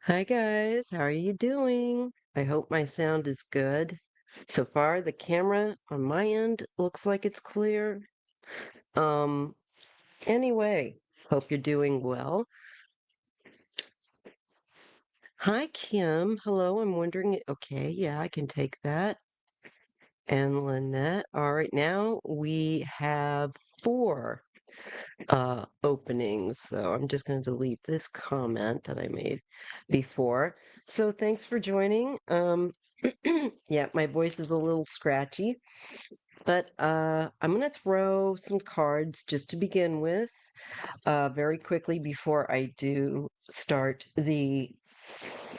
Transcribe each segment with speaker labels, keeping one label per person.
Speaker 1: Hi guys, how are you doing? I hope my sound is good. So far, the camera on my end looks like it's clear. Um, anyway, hope you're doing well. Hi Kim, hello. I'm wondering, okay, yeah, I can take that. And Lynette. All right, now we have four openings. So I'm just going to delete this comment that I made before. So thanks for joining. Yeah, my voice is a little scratchy, but I'm going to throw some cards just to begin with, very quickly before I do start the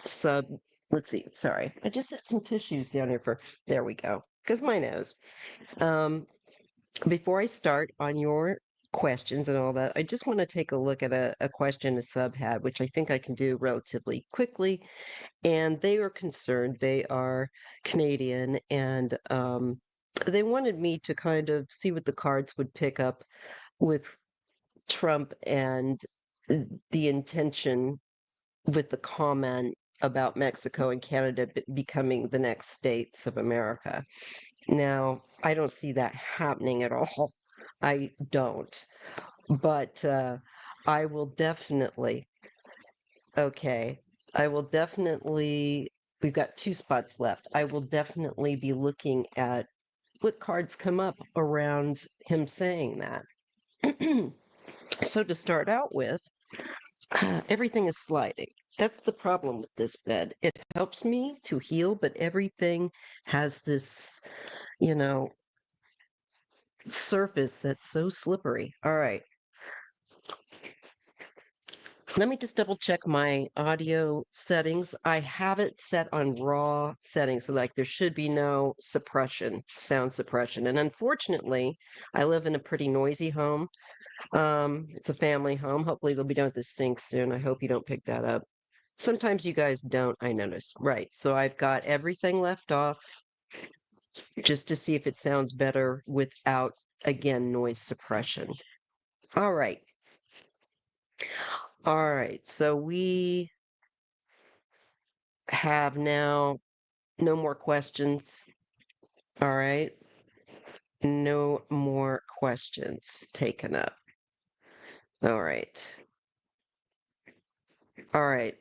Speaker 1: sub. Let's see. Sorry, I just had some tissues down here for. There we go. Because my nose. Um, before I start on your questions and all that, I just want to take a look at a question a sub had, which I think I can do relatively quickly. And they are concerned. They are Canadian, and they wanted me to kind of see what the cards would pick up with Trump and the intention with the comment about Mexico and Canada becoming the next states of America. Now, I don't see that happening at all. I don't. But I will definitely, okay, I will definitely, we've got two spots left. I will definitely be looking at what cards come up around him saying that. So to start out with, everything is sliding. That's the problem with this bed. It helps me to heal, but everything has this, you know, surface that's so slippery. All right. Let me just double check my audio settings. I have it set on raw settings, so like there should be no suppression, sound suppression. And unfortunately, I live in a pretty noisy home. It's a family home. Hopefully they'll be done with the sink soon. I hope you don't pick that up. Sometimes you guys don't, I notice. Right. So I've got everything left off just to see if it sounds better without, again, noise suppression. All right. All right. So we have now no more questions. All right. No more questions taken up. All right. All right.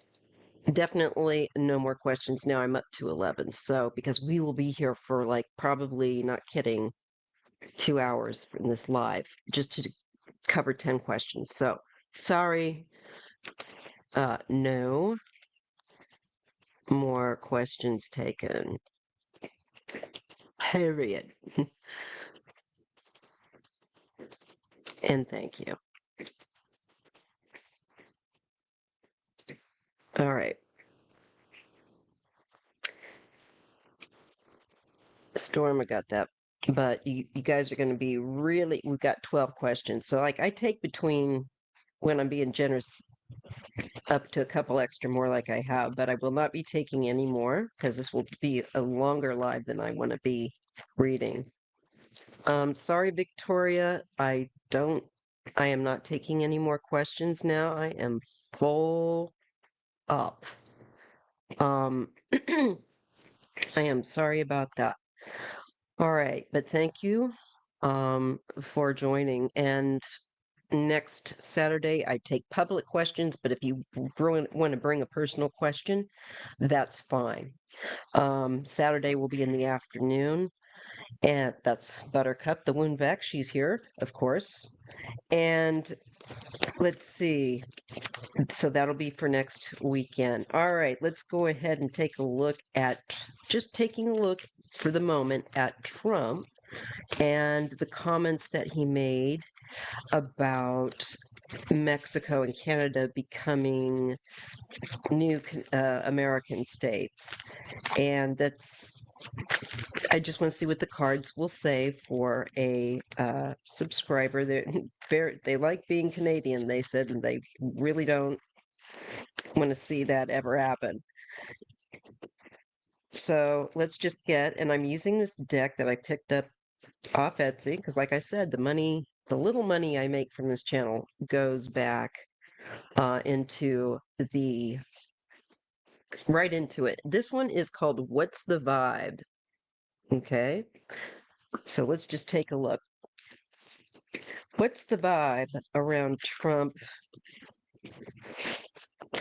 Speaker 1: Definitely no more questions. Now I'm up to 11. So, because we will be here for like probably, not kidding, 2 hours in this live just to cover 10 questions. So, sorry. No more questions taken. Period. And thank you. All right. Storm, I got that. But you guys are going to be really, we've got 12 questions. So, like, I take between, when I'm being generous, up to a couple extra more, like I have, but I will not be taking any more because this will be a longer live than I want to be reading. Sorry, Victoria. I am not taking any more questions now. I am full up. Um, I am sorry about that. All right, but thank you for joining. And next Saturday, I take public questions, but if you want to bring a personal question, that's fine. Saturday will be in the afternoon, and that's Buttercup, the Wound Vac. She's here, of course. And let's see. So that'll be for next weekend. All right, let's go ahead and take a look at, just taking a look for the moment at Trump and the comments that he made about Mexico and Canada becoming new American states. And I just want to see what the cards will say for a subscriber. They like being Canadian, they said, and they really don't want to see that ever happen. So let's just get, and I'm using this deck that I picked up off Etsy because, like I said, the little money I make from this channel goes back into the right into it. This one is called What's the Vibe? Okay. So let's just take a look. What's the vibe around Trump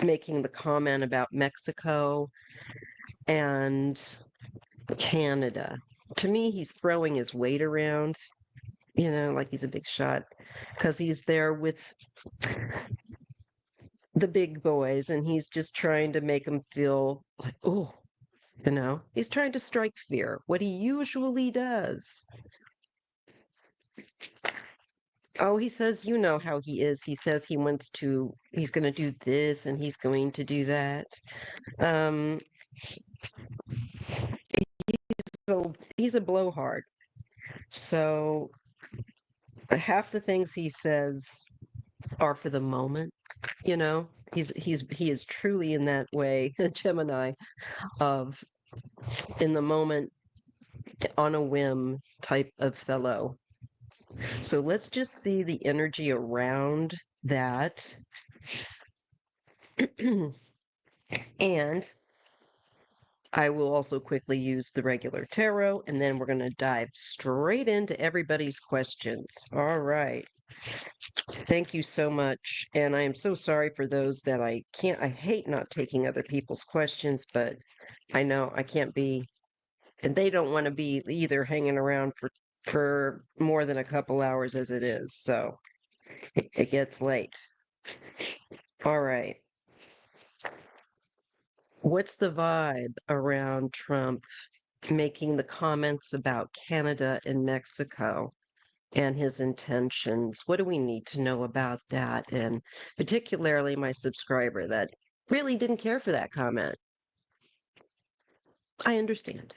Speaker 1: making the comment about Mexico and Canada? To me, he's throwing his weight around, like he's a big shot because he's there with the big boys and he's just trying to make them feel like, oh, he's trying to strike fear, what he usually does. Oh, he says, you know how he is. He says he's going to do this and he's going to do that. Um, he's a blowhard. So half the things he says are for the moment, he is truly in that way, a Gemini of in the moment, on a whim type of fellow. So let's just see the energy around that. And I will also quickly use the regular tarot, and then we're going to dive straight into everybody's questions. All right. Thank you so much. And I am so sorry for those that I hate not taking other people's questions, but I know I can't be, and they don't want to be either hanging around for more than a couple hours as it is. So it gets late. All right. What's the vibe around Trump making the comments about Canada and Mexico and his intentions? What do we need to know about that? And particularly my subscriber that really didn't care for that comment. I understand.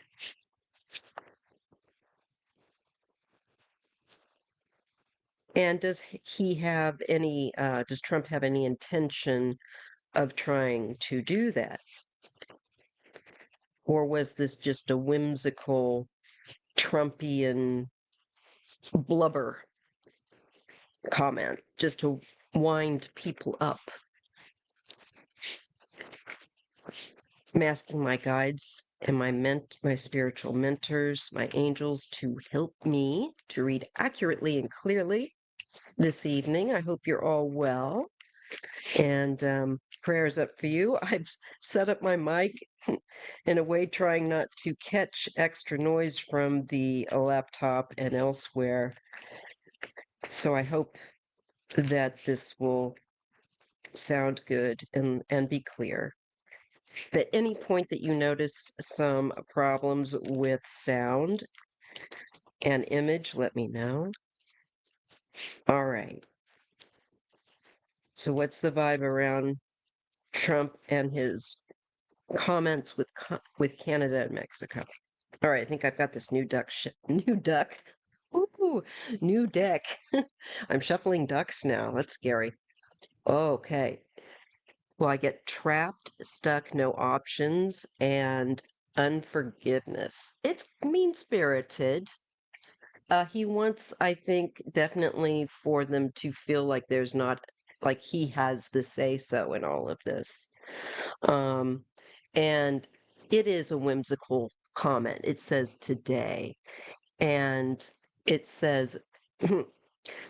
Speaker 1: And does Trump have any intention of trying to do that? Or was this just a whimsical Trumpian blubber comment just to wind people up? I'm asking my guides and my spiritual mentors, my angels, to help me to read accurately and clearly this evening. I hope you're all well. And prayers up for you. I've set up my mic in a way trying not to catch extra noise from the laptop and elsewhere. So I hope that this will sound good and be clear. At any point that you notice some problems with sound and image, let me know. All right. So what's the vibe around Trump and his comments with Canada and Mexico? All right, I think I've got this new duck. Ooh, new deck. I'm shuffling ducks now. That's scary. Okay. Well, I get trapped, stuck, no options, and unforgiveness. It's mean-spirited. He wants, I think, definitely for them to feel like there's not, like he has the say-so in all of this. And it is a whimsical comment. It says today, and it says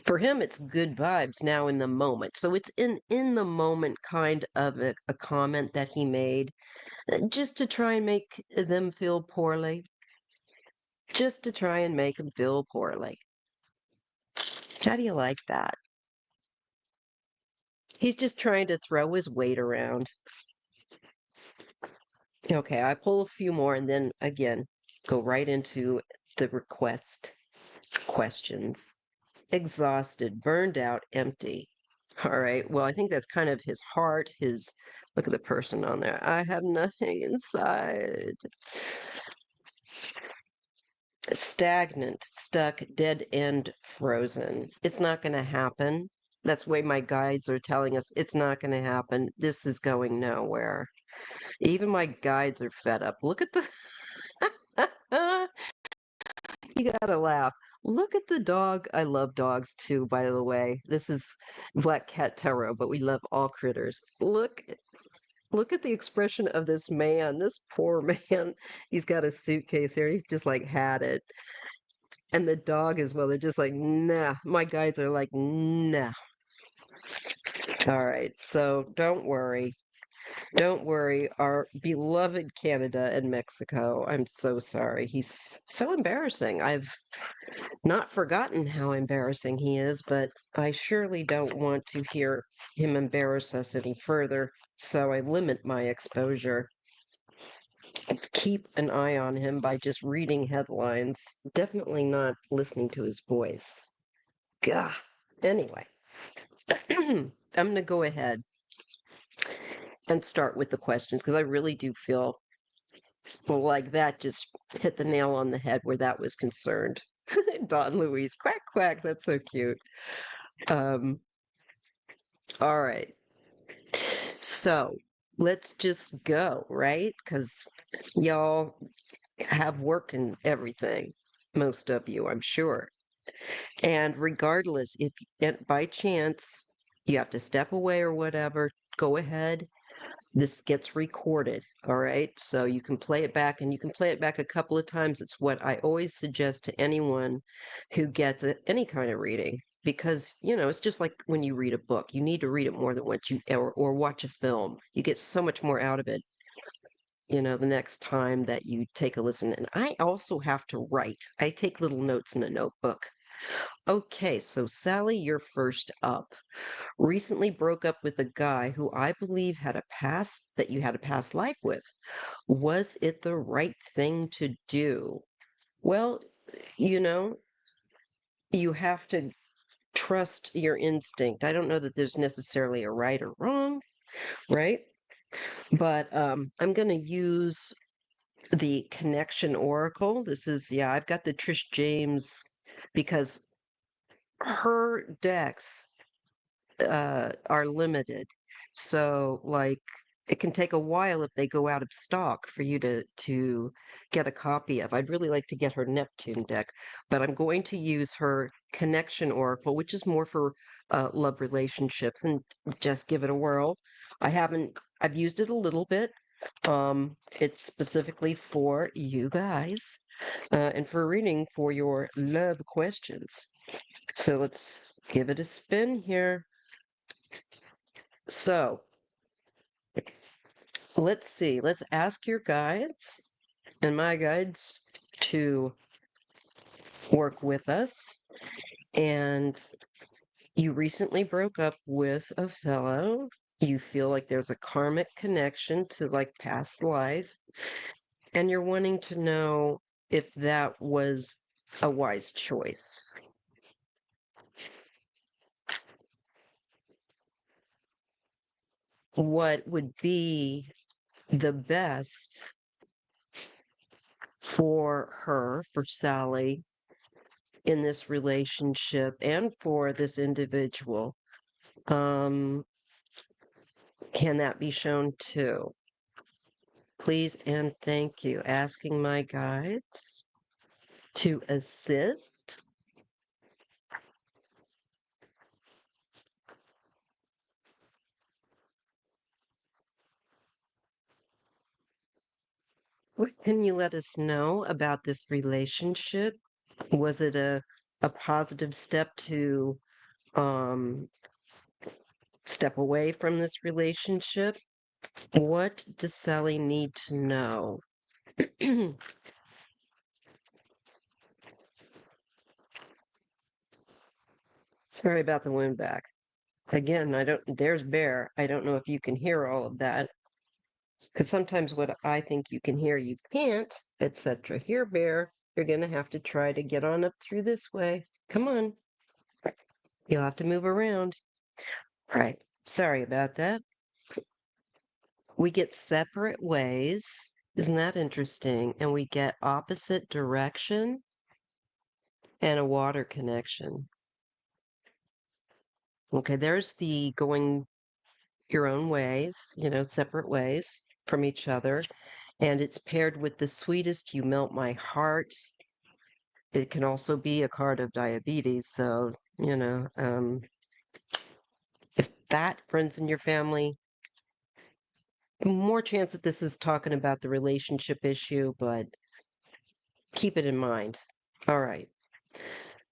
Speaker 1: for him, it's good vibes now in the moment. So it's in the moment kind of a comment that he made just to try and make them feel poorly. Just to try and make them feel poorly. How do you like that? He's just trying to throw his weight around. Okay, I pull a few more and then again go right into the request questions. Exhausted, burned out, empty. All right. Well, I think that's kind of his heart, look at the person on there. I have nothing inside. Stagnant, stuck, dead end, frozen. It's not going to happen. That's the way my guides are telling us it's not going to happen. This is going nowhere. Even my guides are fed up. Look at the. You gotta laugh. Look at the dog. I love dogs too, by the way. This is BlackCat Tarot, but we love all critters. Look. Look at the expression of this man, this poor man. He's got a suitcase here. He's just like had it. And the dog as well. They're just like, nah. My guys are like, nah. All right. So don't worry. Don't worry. Our beloved Canada and Mexico. I'm so sorry. He's so embarrassing. I've not forgotten how embarrassing he is, but I surely don't want to hear him embarrass us any further. So I limit my exposure. Keep an eye on him by just reading headlines. Definitely not listening to his voice. Gah. Anyway, I'm going to go ahead and start with the questions because I really do feel like that just hit the nail on the head where that was concerned. Don Louise, quack, quack. That's so cute. Um, all right. So let's just go, right? Because y'all have work and everything. Most of you, I'm sure. And regardless, if by chance you have to step away or whatever, go ahead. This gets recorded, all right? So you can play it back and you can play it back a couple of times. It's what I always suggest to anyone who gets any kind of reading because, it's just like when you read a book. You need to read it more than once or watch a film. You get so much more out of it, the next time that you take a listen. And I also have to write. I take little notes in a notebook. Okay, so Sally, you're first up. Recently broke up with a guy who I believe that you had a past life with. Was it the right thing to do? Well, you know, you have to trust your instinct. I don't know that there's necessarily a right or wrong, right? But I'm going to use the connection oracle. I've got the Trish James because her decks are limited. So like it can take a while if they go out of stock for you to get a copy of. I'd really like to get her Neptune deck, but I'm going to use her Connection Oracle, which is more for love relationships, and just give it a whirl. I've used it a little bit. It's specifically for you guys and for reading for your love questions. So let's give it a spin here. So let's see. Let's ask your guides and my guides to work with us. And you recently broke up with a fellow. You feel like there's a karmic connection to like past life. And you're wanting to know if that was a wise choice. What would be the best for her, for Sally, in this relationship and for this individual. Um, can that be shown too? Please and thank you. Asking my guides to assist. What can you let us know about this relationship? Was it a positive step to um, step away from this relationship? What does Sally need to know? Sorry about the wind back. Again, there's Bear. I don't know if you can hear all of that because sometimes what I think you can hear, you can't, etc. Here, Bear, you're going to have to try to get on up through this way. Come on. You'll have to move around. All right. Sorry about that. We get separate ways. Isn't that interesting? And we get opposite direction and a water connection. Okay, there's the going your own ways, separate ways from each other. And it's paired with the sweetest, you melt my heart. It can also be a card of diabetes. So, if that runs in your family, more chance that this is talking about the relationship issue, but keep it in mind. All right.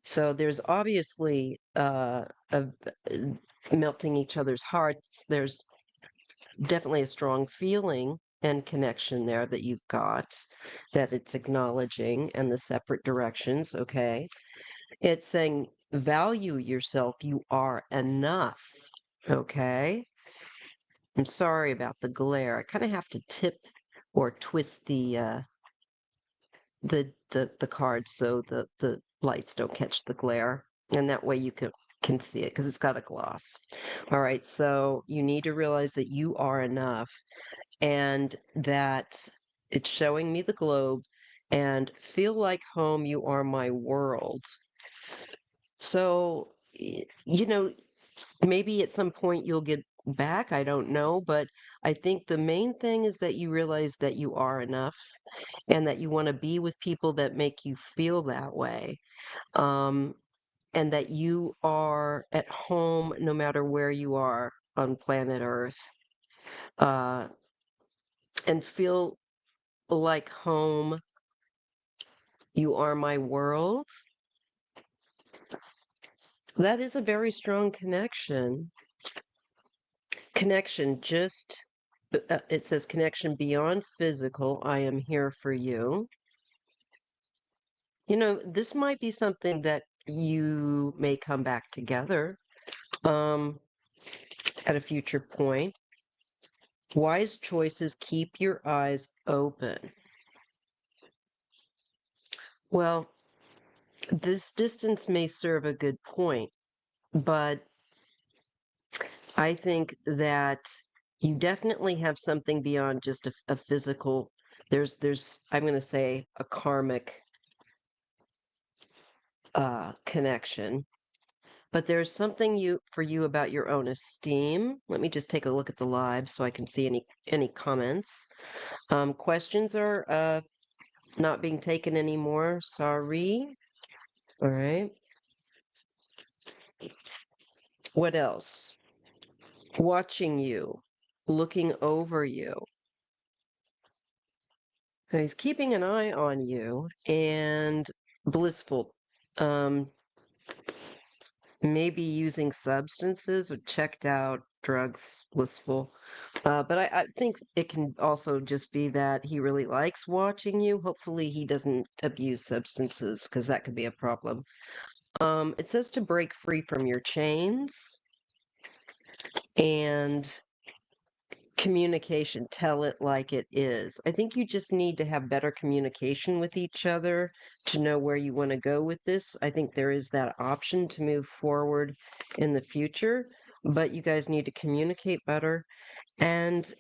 Speaker 1: So there's obviously melting each other's hearts. There's definitely a strong feeling and connection there that you've got, that it's acknowledging, and the separate directions. Okay. It's saying value yourself. You are enough. Okay. I'm sorry about the glare. I kind of have to tip or twist the cards so the lights don't catch the glare, and that way you can see it because it's got a gloss. All right, so you need to realize that you are enough, and that it's showing me the globe, and feel like home. You are my world. So maybe at some point you'll get back. I don't know, but I think the main thing is that you realize that you are enough, and that you want to be with people that make you feel that way. Um, and that you are at home no matter where you are on planet Earth, uh, and feel like home. You are my world. That is a very strong connection. Connection just, it says connection beyond physical. I am here for you. This might be something that you may come back together um, at a future point. Wise choices, keep your eyes open. Well, this distance may serve a good point, but I think that you definitely have something beyond just a physical. There's I'm going to say a karmic connection, but there's something for you about your own esteem. Let me just take a look at the live so I can see any comments. Questions are not being taken anymore. Sorry. All right. What else? Watching you, looking over you. He's keeping an eye on you, and blissful. Um, Maybe using substances or checked out drugs, blissful. But I think it can also just be that he really likes watching you. Hopefully, he doesn't abuse substances, because that could be a problem. It says to break free from your chains, and communication, tell it like it is. I think you just need to have better communication with each other to know where you want to go with this. I think there is that option to move forward in the future, but you guys need to communicate better, and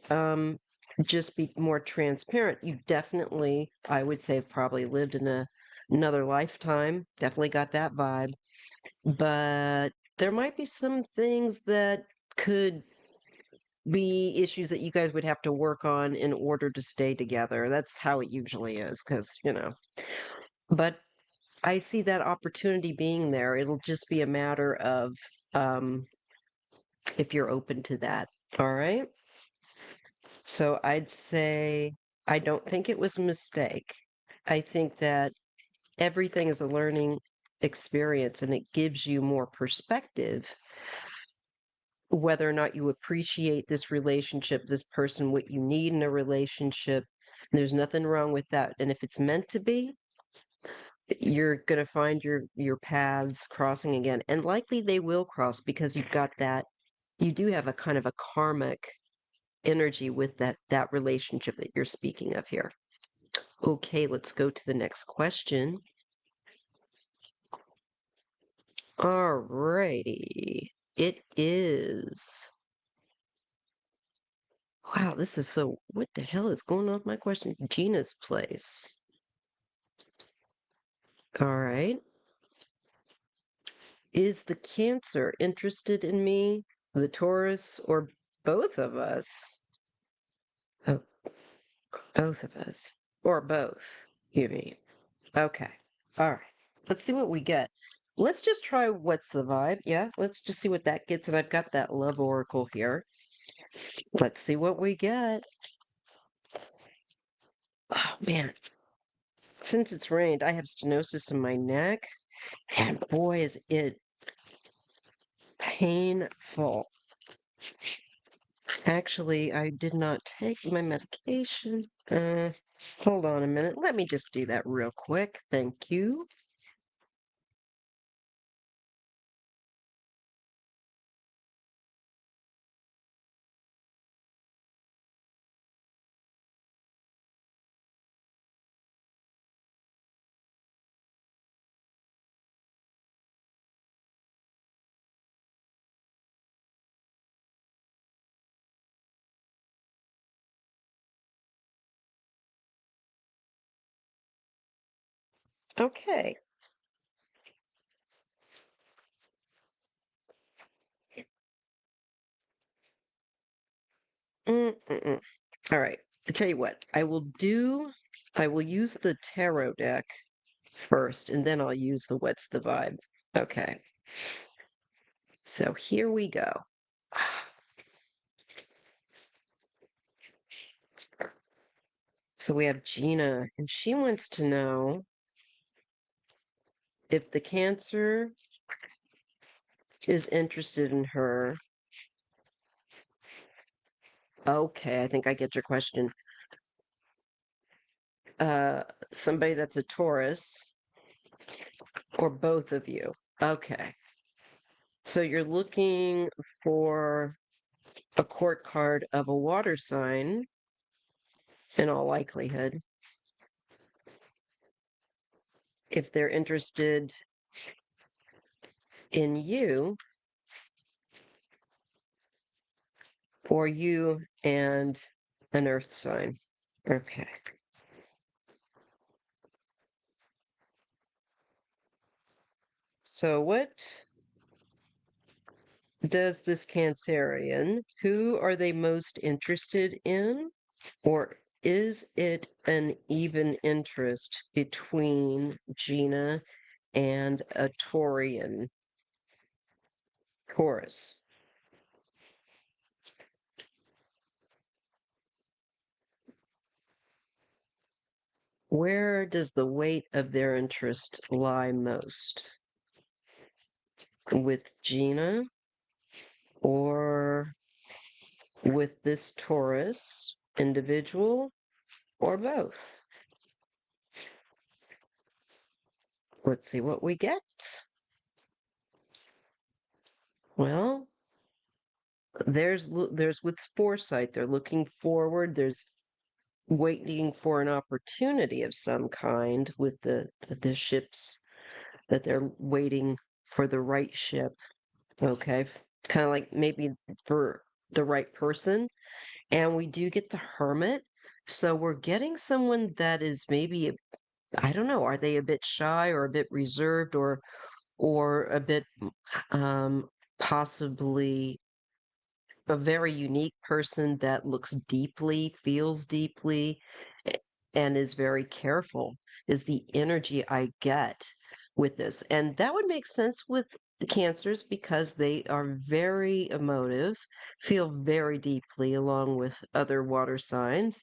Speaker 1: just be more transparent. You definitely, I would say, have probably lived in another lifetime. Definitely got that vibe, but there might be some things that could be issues that you guys would have to work on in order to stay together. That's how it usually is, but I see that opportunity being there. It'll just be a matter of um, if you're open to that. All right. So I'd say I don't think it was a mistake. I think that everything is a learning experience, and it gives you more perspective, whether or not you appreciate this relationship, this person, what you need in a relationship. There's nothing wrong with that. And if it's meant to be, you're going to find your paths crossing again. And likely they will cross, because you've got that, you do have a kind of a karmic energy with that relationship that you're speaking of here. Okay, let's go to the next question. All righty. It is. Wow, this is so. What the hell is going on with my question? Gina's place. All right. Is the Cancer interested in me, the Taurus, or both of us? Oh, both of us. Or both, you mean? Okay. All right. Let's see what we get. Let's just try what's the vibe. Yeah, let's just see what that gets. And I've got that love oracle here. Let's see what we get. Oh man, since it's rained, I have stenosis in my neck, and boy, is it painful. Actually, I did not take my medication. Hold on a minute. Let me just do that real quick. Thank you. Okay. Mm-mm-mm. All right. I tell you what, I will use the tarot deck first, and then I'll use the what's the vibe. Okay. So here we go. So we have Gina, and she wants to know if the Cancer is interested in her. Okay, I think I get your question. Somebody that's a Taurus or both of you. Okay. So you're looking for a court card of a water sign in all likelihood. If they're interested in you or you and an earth sign. Okay. So what does this Cancerian, who are they most interested in? Or is it an even interest between Gina and a Taurian Taurus? Where does the weight of their interest lie most? With Gina or with this Taurus individual or both? Let's see what we get. Well, there's with foresight, they're looking forward. There's waiting for an opportunity of some kind with the ships that they're waiting for the right ship. Okay, kind of like maybe for the right person. And we do get the hermit. So we're getting someone that is maybe, I don't know, are they a bit shy or a bit reserved or a bit possibly a very unique person that looks deeply, feels deeply, and is very careful, is the energy I get with this. And that would make sense with cancers because they are very emotive, feel very deeply along with other water signs,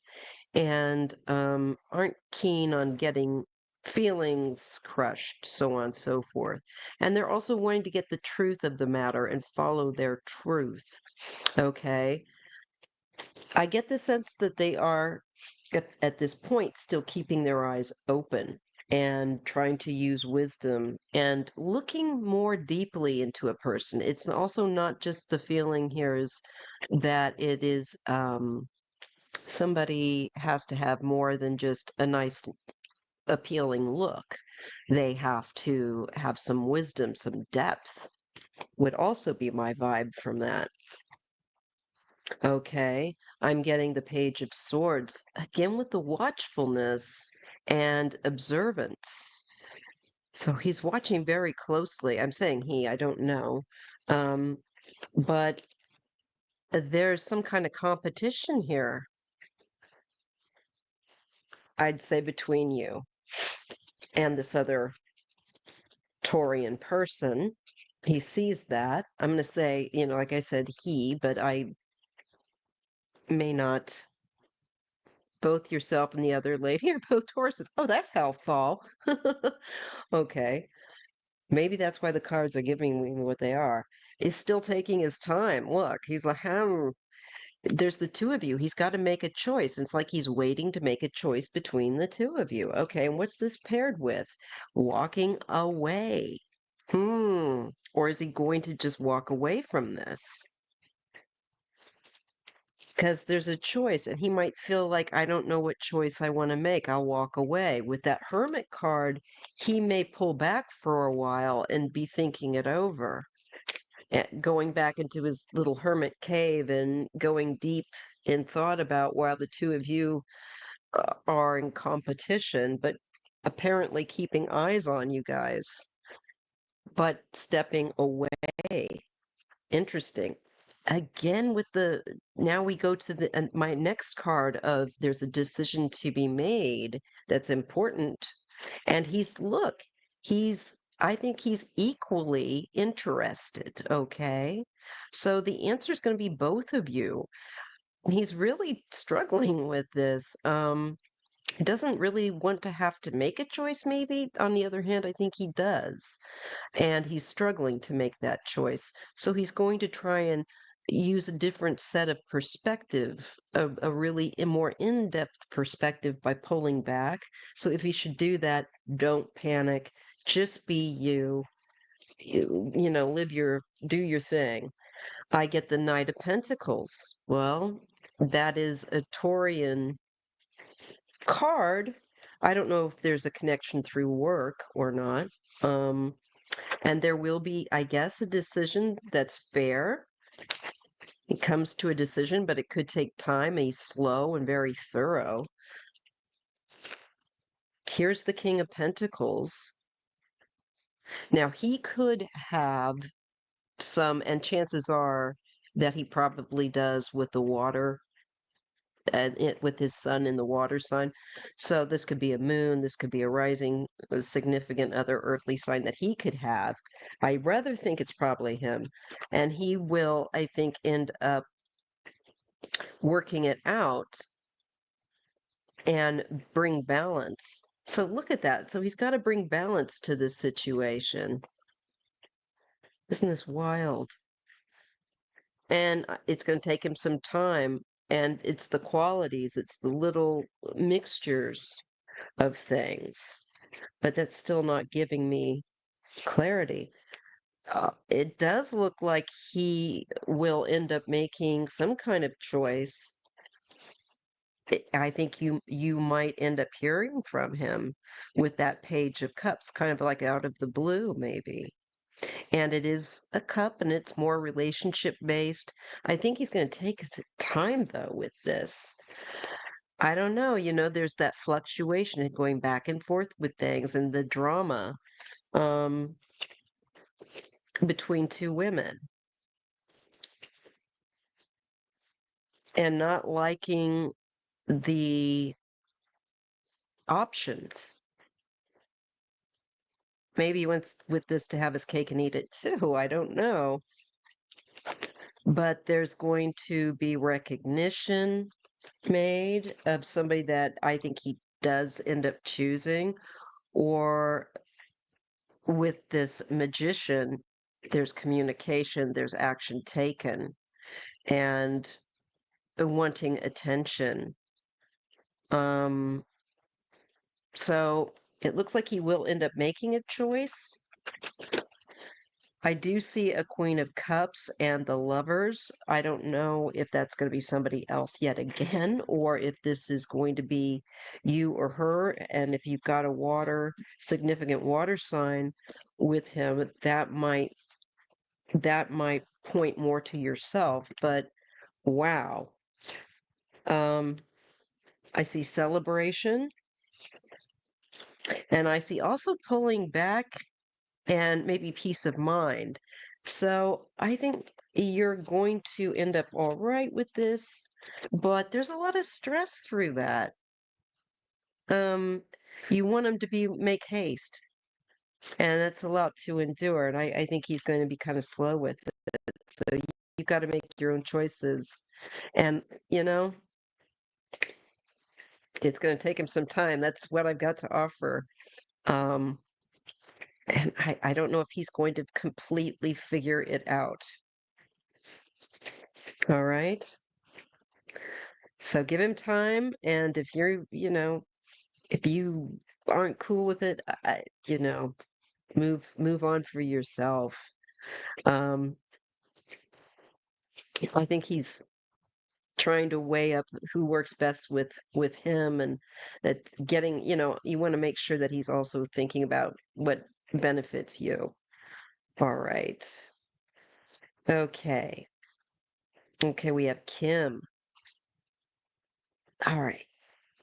Speaker 1: and aren't keen on getting feelings crushed, so on and so forth. And they're also wanting to get the truth of the matter and follow their truth. Okay. I get the sense that they are at this point still keeping their eyes open and trying to use wisdom and looking more deeply into a person. It's also not just the feeling here is that it is somebody has to have more than just a nice, appealing look. They have to have some wisdom, some depth, would also be my vibe from that. Okay, I'm getting the Page of Swords again with the watchfulness and observance. So he's watching very closely. I'm saying he, I don't know. Um, but there's some kind of competition here, I'd say, between you and this other Taurian person. He sees that. I'm going to say, like I said, he, but may not. Both yourself and the other lady are both Tauruses. Oh, that's helpful. Okay. Maybe that's why the cards are giving me what they are. He's still taking his time. Look, he's like, there's the two of you. He's got to make a choice. It's like he's waiting to make a choice between the two of you. Okay, and what's this paired with? Walking away. Or is he going to just walk away from this? Because there's a choice, and he might feel like, I don't know what choice I want to make. I'll walk away. With that Hermit card, he may pull back for a while and be thinking it over, going back into his little hermit cave and going deep in thought about while the two of you are in competition, but apparently keeping eyes on you guys, but stepping away. Interesting. Again, with the now we go to the my next card of there's a decision to be made that's important. And I think he's equally interested. Okay. So the answer is going to be both of you. He's really struggling with this. He doesn't really want to have to make a choice, maybe. On the other hand, I think he does. And he's struggling to make that choice. So he's going to try and use a different set of perspective, a really more in-depth perspective by pulling back. So if he should do that, don't panic. Just be you. Do your thing. I get the Knight of Pentacles. Well, that is a Taurian card. I don't know if there's a connection through work or not. And there will be, I guess, a decision that's fair. It comes to a decision, but it could take time. He's slow and very thorough. Here's the King of Pentacles. Now, he could have some, and chances are that he probably does with the water and with his sun in the water sign. So this could be a moon, this could be a rising, a significant other earthly sign that he could have. I rather think it's probably him. And he will, I think, end up working it out and bring balance. So look at that. So he's got to bring balance to this situation. Isn't this wild? And it's going to take him some time. And it's the qualities, it's the little mixtures of things, but that's still not giving me clarity. It does look like he will end up making some kind of choice. I think you might end up hearing from him with that Page of Cups, kind of like out of the blue, maybe. And it is a cup and it's more relationship based. I think he's going to take his time though with this. I don't know, there's that fluctuation and going back and forth with things and the drama um, between two women and not liking the options. Maybe he wants with this to have his cake and eat it too. I don't know. But there's going to be recognition made of somebody that I think he does end up choosing, or with this magician, there's communication, there's action taken, and wanting attention. Um, so it looks like he will end up making a choice. I do see a Queen of Cups and the Lovers. I don't know if that's going to be somebody else yet again, or if this is going to be you or her. And if you've got a significant water sign with him, that might point more to yourself. But wow. I see celebration, and I see also pulling back and maybe peace of mind. So I think you're going to end up all right with this, but there's a lot of stress through that. Um, you want him to make haste, and that's a lot to endure. And I think he's going to be kind of slow with it. So you've got to make your own choices And, you know, it's going to take him some time. That's what I've got to offer. Um, and I don't know if he's going to completely figure it out. All right. So give him time. And if you're, if you aren't cool with it, move on for yourself. Um, I think he's trying to weigh up who works best with him, and that getting, you want to make sure that he's also thinking about what benefits you. All right. Okay. Okay, we have Kim. All right.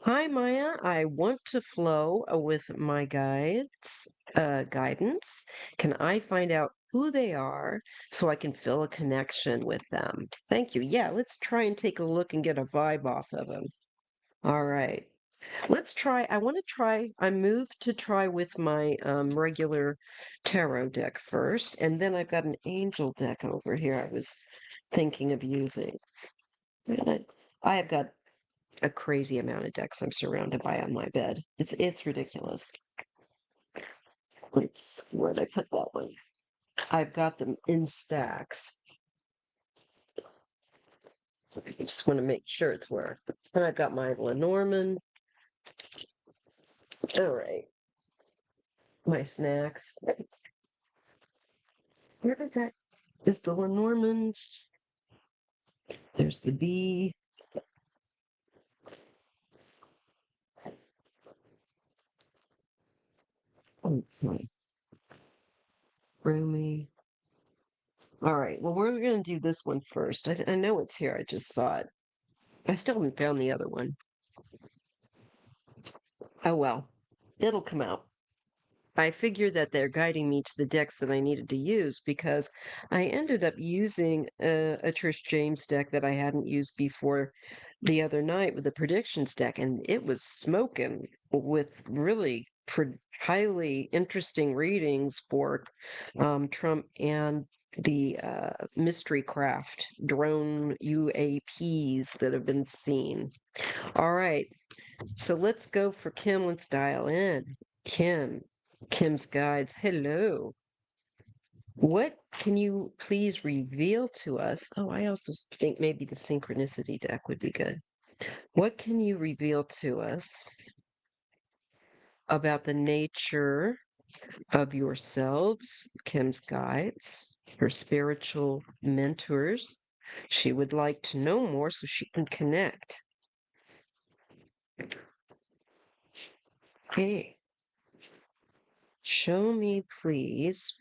Speaker 1: Hi, Maya. I want to flow with my guidance. Can I find out who they are so I can feel a connection with them? Thank you. Yeah, let's try and take a look and get a vibe off of them. All right. Let's try. I want to try. I moved to try with my regular tarot deck first, and then I've got an angel deck over here I was thinking of using. But I have got a crazy amount of decks I'm surrounded by on my bed. It's ridiculous. Where'd I put that one? I've got them in stacks. I just want to make sure it's where. And I've got my Lenormand. All right. My snacks. Where did that is the Lenormand? There's the bee. Okay. Roomy. All right. Well, we're going to do this one first. I know it's here. I just saw it. I still haven't found the other one. Oh, well. It'll come out. I figured that they're guiding me to the decks that I needed to use because I ended up using a Trish James deck that I hadn't used before the other night with the predictions deck, and it was smoking with really highly interesting readings for Trump and the mystery craft drone UAPs that have been seen. All right, so let's go for Kim. Let's dial in. Kim, Kim's guides. Hello. What can you please reveal to us? Oh, I also think maybe the synchronicity deck would be good. What can you reveal to us about the nature of yourselves, Kim's guides, her spiritual mentors? She would like to know more so she can connect. Okay. Show me, please,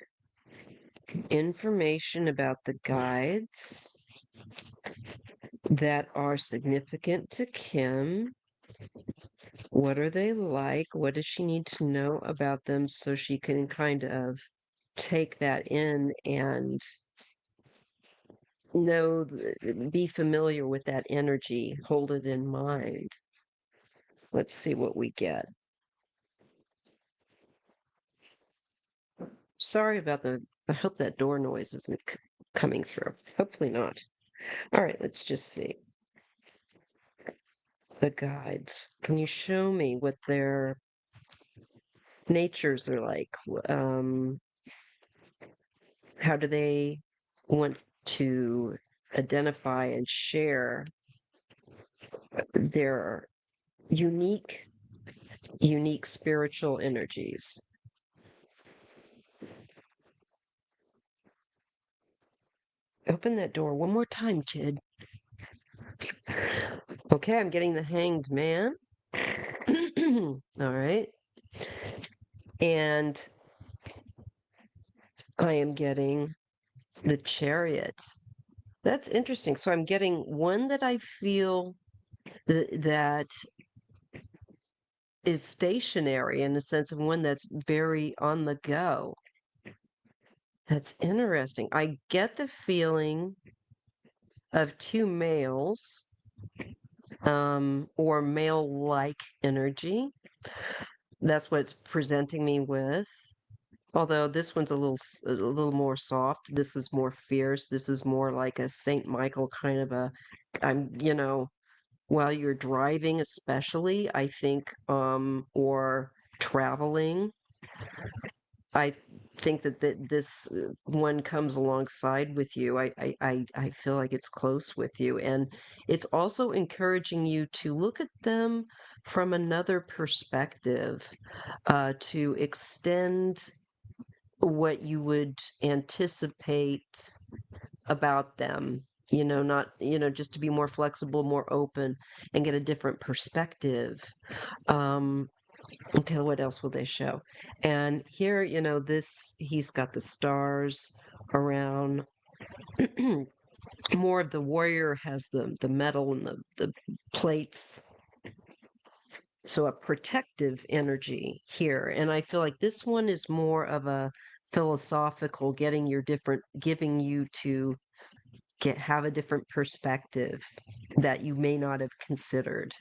Speaker 1: information about the guides that are significant to Kim. What are they like? What does she need to know about them so she can kind of take that in and be familiar with that energy, hold it in mind. Let's see what we get. Sorry about I hope that door noise isn't coming through. Hopefully not. All right, let's just see. The guides. Can you show me what their natures are like? How do they want to identify and share their unique, unique spiritual energies? Open that door one more time, kid. Okay, I'm getting the Hanged Man. All right. And I am getting the Chariot. That's interesting. So I'm getting one that I feel that is stationary in the sense of one that's very on the go. That's interesting. I get the feeling of two males, or male-like energy. That's what it's presenting me with. Although this one's a little more soft. This is more fierce. This is more like a Saint Michael kind of a I'm, while you're driving, especially, I think, or traveling, I think that this one comes alongside with you. I feel like it's close with you. And it's also encouraging you to look at them from another perspective, to extend what you would anticipate about them. Not, just to be more flexible, more open, and get a different perspective. Um, Okay, what else will they show? And here, he's got the stars around. More of the warrior has the metal and the plates. So a protective energy here. And I feel like this one is more of a philosophical, giving you to have a different perspective that you may not have considered.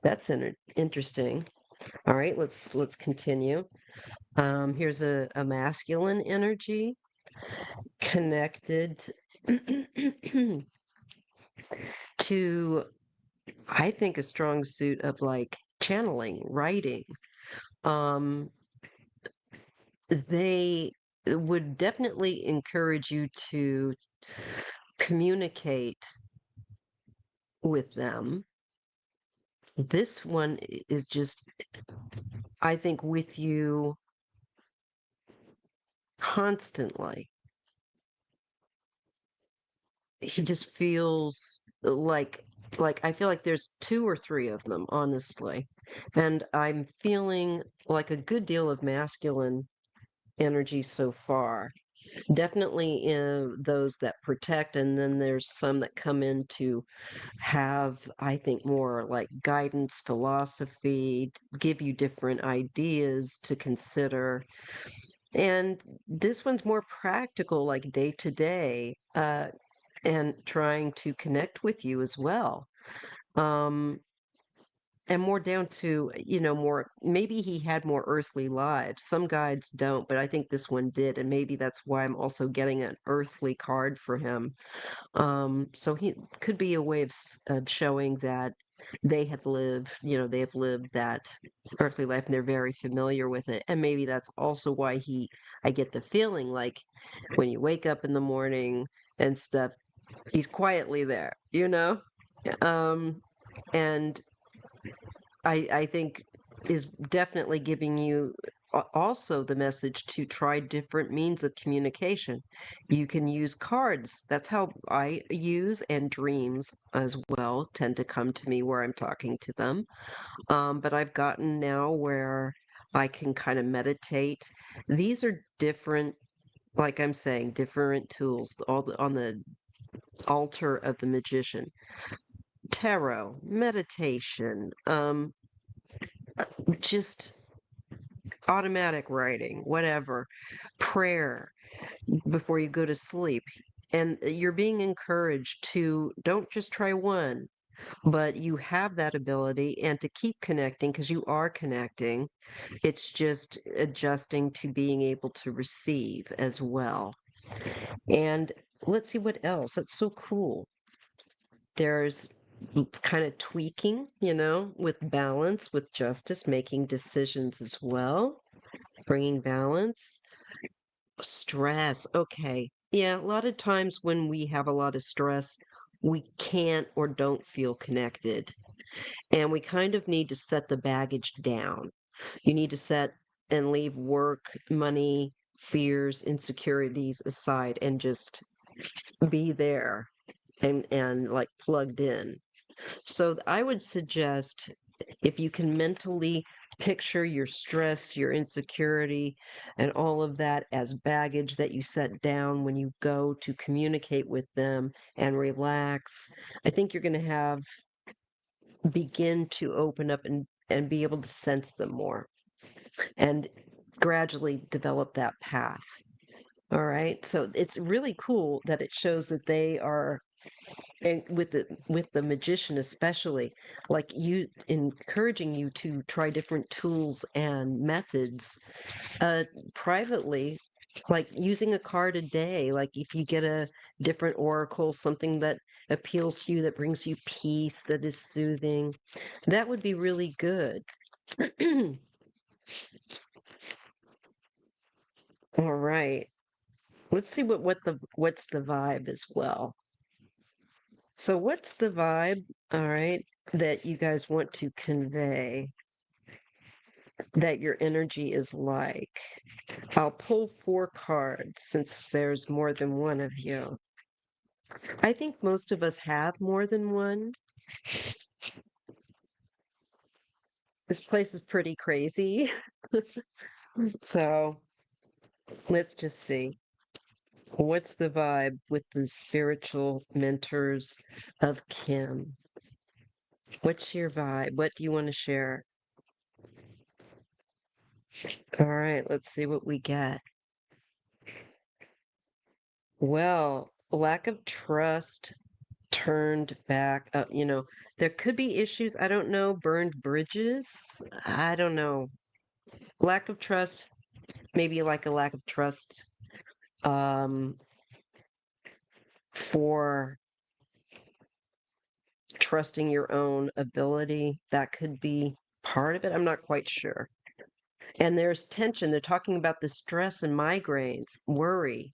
Speaker 1: That's interesting. All right, let's continue. Here's a masculine energy connected to, I think, a strong suit of like channeling, writing. Um, they would definitely encourage you to communicate with them. This one is just, I think, with you constantly. He just feels like I feel like there's two or three of them, honestly. And I'm feeling like a good deal of masculine energy so far. Definitely in those that protect, and then there's some that come in to have, I think, more like guidance, philosophy, give you different ideas to consider. And this one's more practical, like day to day. And trying to connect with you as well. Um, and more down to, more, maybe he had more earthly lives. Some guides don't, but I think this one did. And maybe that's why I'm also getting an earthly card for him. So he could be a way of showing that they have lived that earthly life and they're very familiar with it. And maybe that's also why I get the feeling like when you wake up in the morning and stuff, he's quietly there, Um, and I think is definitely giving you also the message to try different means of communication. You can use cards. That's how I use, and dreams as well tend to come to me where I'm talking to them. But I've gotten now where I can kind of meditate. These are different, like I'm saying, different tools on the altar of the magician. Tarot, meditation, just automatic writing, whatever, prayer before you go to sleep. And you're being encouraged to don't just try one, but you have that ability and to keep connecting because you are connecting. It's just adjusting to being able to receive as well. And let's see what else. That's so cool. There's kind of tweaking, with balance, with justice, making decisions as well, bringing balance. Stress. Okay. Yeah, a lot of times when we have a lot of stress, we can't or don't feel connected. And we kind of need to set the baggage down. You need to set and leave work, money, fears, insecurities aside and just be there and like plugged in. So I would suggest if you can mentally picture your stress, your insecurity, and all of that as baggage that you set down when you go to communicate with them and relax, I think you're going to begin to open up and be able to sense them more and gradually develop that path. All right. So it's really cool that it shows that they are, and with the magician especially, like you encouraging you to try different tools and methods privately, like using a card a day, like if you get a different oracle, something that appeals to you, that brings you peace, that is soothing. That would be really good. All right. Let's see what's the vibe as well. So what's the vibe, all right, that you guys want to convey that your energy is like? I'll pull 4 cards since there's more than one of you. I think most of us have more than one. This place is pretty crazy. So let's just see. What's the vibe with the spiritual mentors of Kim? What's your vibe? What do you want to share? All right, let's see what we get. Well, lack of trust turned back. There could be issues. I don't know. Burned bridges. I don't know. Lack of trust, maybe like a lack of trust um, for trusting your own ability. That could be part of it. I'm not quite sure. And there's tension. They're talking about the stress and migraines, worry,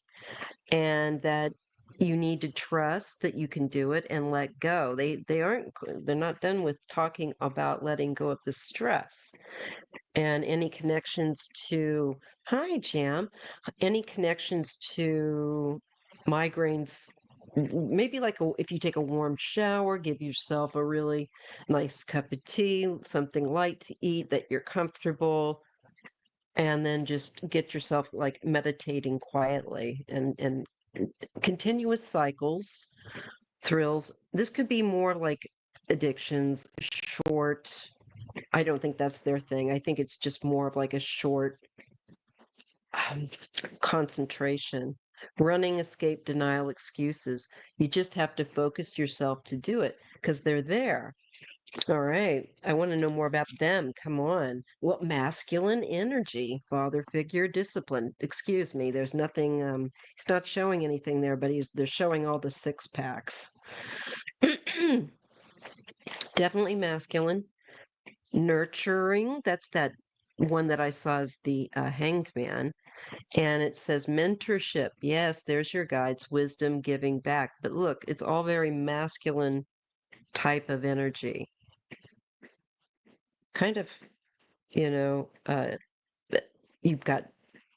Speaker 1: and that you need to trust that you can do it and let go. They're not done with talking about letting go of the stress and any connections to hi Jam, any connections to migraines. Maybe like if you take a warm shower, give yourself a really nice cup of tea, something light to eat that you're comfortable, and then just get yourself like meditating quietly and continuous cycles, thrills. This could be more like addictions, short. I don't think that's their thing. I think it's just more of like a short um, concentration. Running, escape, denial, excuses. You just have to focus yourself to do it because they're there. All right. I want to know more about them. Come on. What masculine energy, father figure, discipline. Excuse me. There's nothing. He's not showing anything there, but they're showing all the 6 packs. Definitely masculine. Nurturing. That's that one that I saw as the hanged man. And it says mentorship. Yes, there's your guides, wisdom, giving back. But look, it's all very masculine type of energy. Kind of, you know, you've got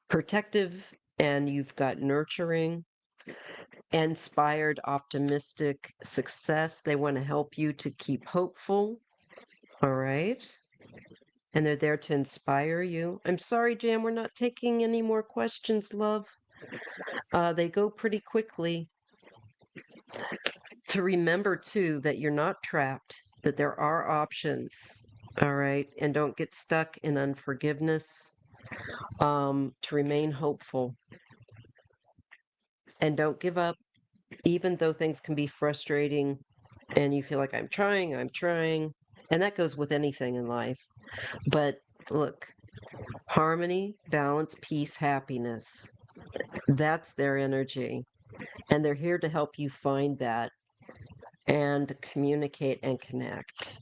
Speaker 1: protective and you've got nurturing, inspired, optimistic success. They want to help you to keep hopeful. All right. And they're there to inspire you. I'm sorry, Jam, we're not taking any more questions, love. They go pretty quickly. To remember, too, that you're not trapped, that there are options. All right. And don't get stuck in unforgiveness. To remain hopeful and don't give up, even though things can be frustrating and you feel like I'm trying. And that goes with anything in life. But look, harmony, balance, peace, happiness. That's their energy. And they're here to help you find that and communicate and connect.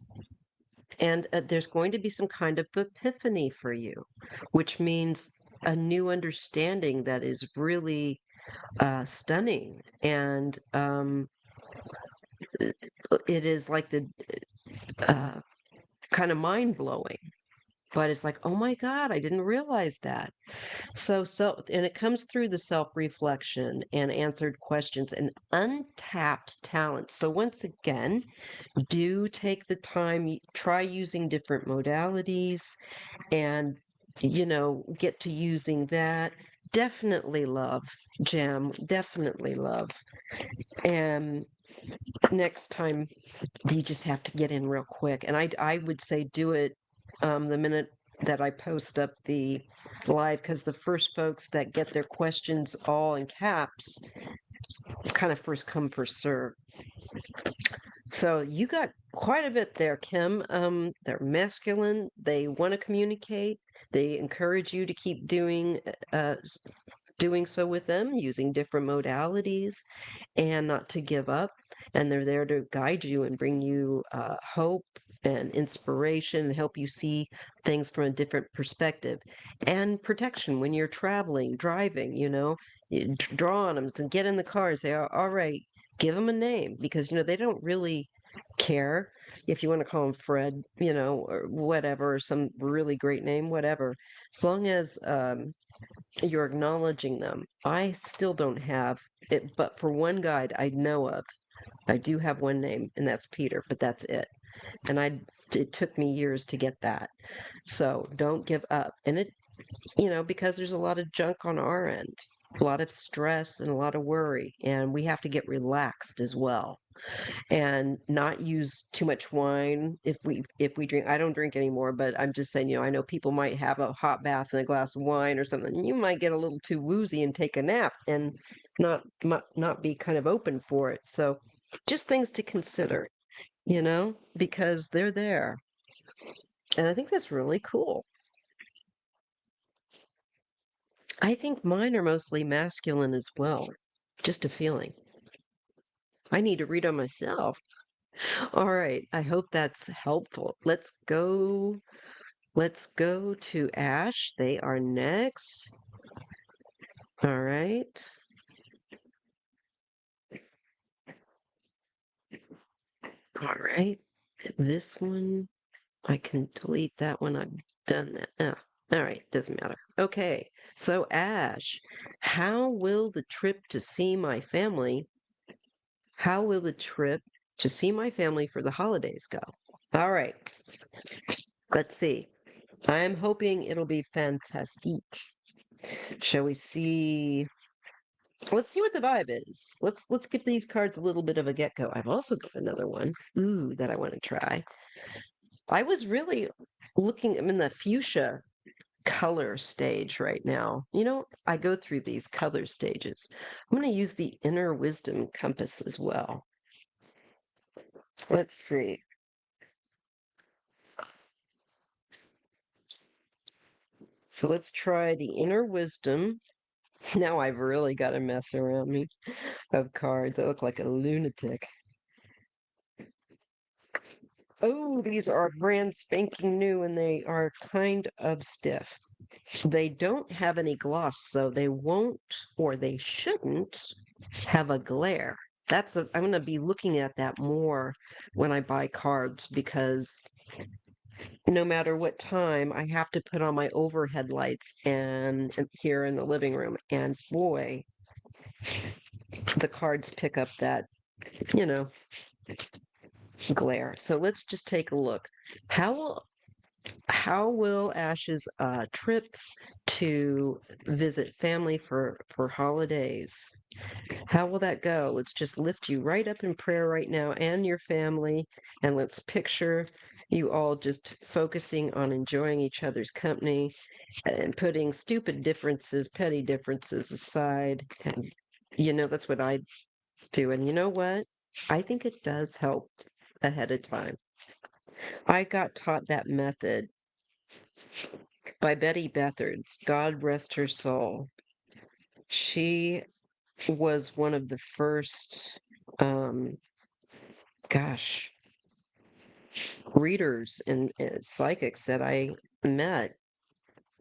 Speaker 1: And there's going to be some kind of epiphany for you, which means a new understanding that is really stunning. And it is like the uh, kind of mind blowing. But it's like, oh my God, I didn't realize that. And it comes through the self reflection and answered questions and untapped talent. So, once again, do take the time, try using different modalities and, get to using that. Definitely love, Gem, definitely love. And next time, you just have to get in real quick. And I would say do it the minute that I post up the live, because the first folks that get their questions all in caps, it's kind of first come, first serve. So you got quite a bit there, Kim. They're masculine. They want to communicate. They encourage you to keep doing so with them using different modalities and not to give up. and they're there to guide you and bring you hope and inspiration and help you see things from a different perspective and protection when you're traveling, driving, you draw on them and get in the car and say, all right, give them a name because, they don't really care if you want to call him Fred, or whatever, or some really great name, whatever. As long as you're acknowledging them. I still don't have it, but for one guide I know of, I do have one name, and that's Peter, but that's it. And it took me years to get that. So don't give up. And because there's a lot of junk on our end, a lot of stress and a lot of worry, and we have to get relaxed as well and not use too much wine if we drink. I don't drink anymore, but I'm just saying, I know people might have a hot bath and a glass of wine or something. You might get a little too woozy and take a nap and not be kind of open for it. So just things to consider, because they're there. And I think that's really cool. I think mine are mostly masculine as well. Just a feeling. I need to read on myself. All right. I hope that's helpful. Let's go to Ash. They are next. All right. All right. This one, I can delete that one. I've done that. All right. Doesn't matter. Okay. So, Ash, how will the trip to see my family, how will the trip to see my family for the holidays go? All right. Let's see. I'm hoping it'll be fantastic. Shall we see? Let's see what the vibe is. Let's give these cards a little bit of a get go. I've also got another one. Ooh, that I want to try. I was really looking. I'm in the fuchsia color stage right now. I go through these color stages. I'm going to use the inner wisdom compass as well. Let's see. So let's try the inner wisdom. Now I've really got a mess around me of cards. I look like a lunatic. Oh, these are brand spanking new and they are kind of stiff. They don't have any gloss, so they won't or they shouldn't have a glare. I'm going to be looking at that more when I buy cards because no matter what time I have to put on my overhead lights and here in the living room. And boy, the cards pick up that, you know, glare. So let's just take a look. How will Ash's trip to visit family for holidays? How will that go? Let's just lift you right up in prayer right now and your family, and let's picture you all just focusing on enjoying each other's company and putting stupid differences, petty differences aside. And that's what I do. And you know what? I think it does help ahead of time. I got taught that method by Betty Bethards. God rest her soul. She was one of the first, um, gosh, readers and psychics that I met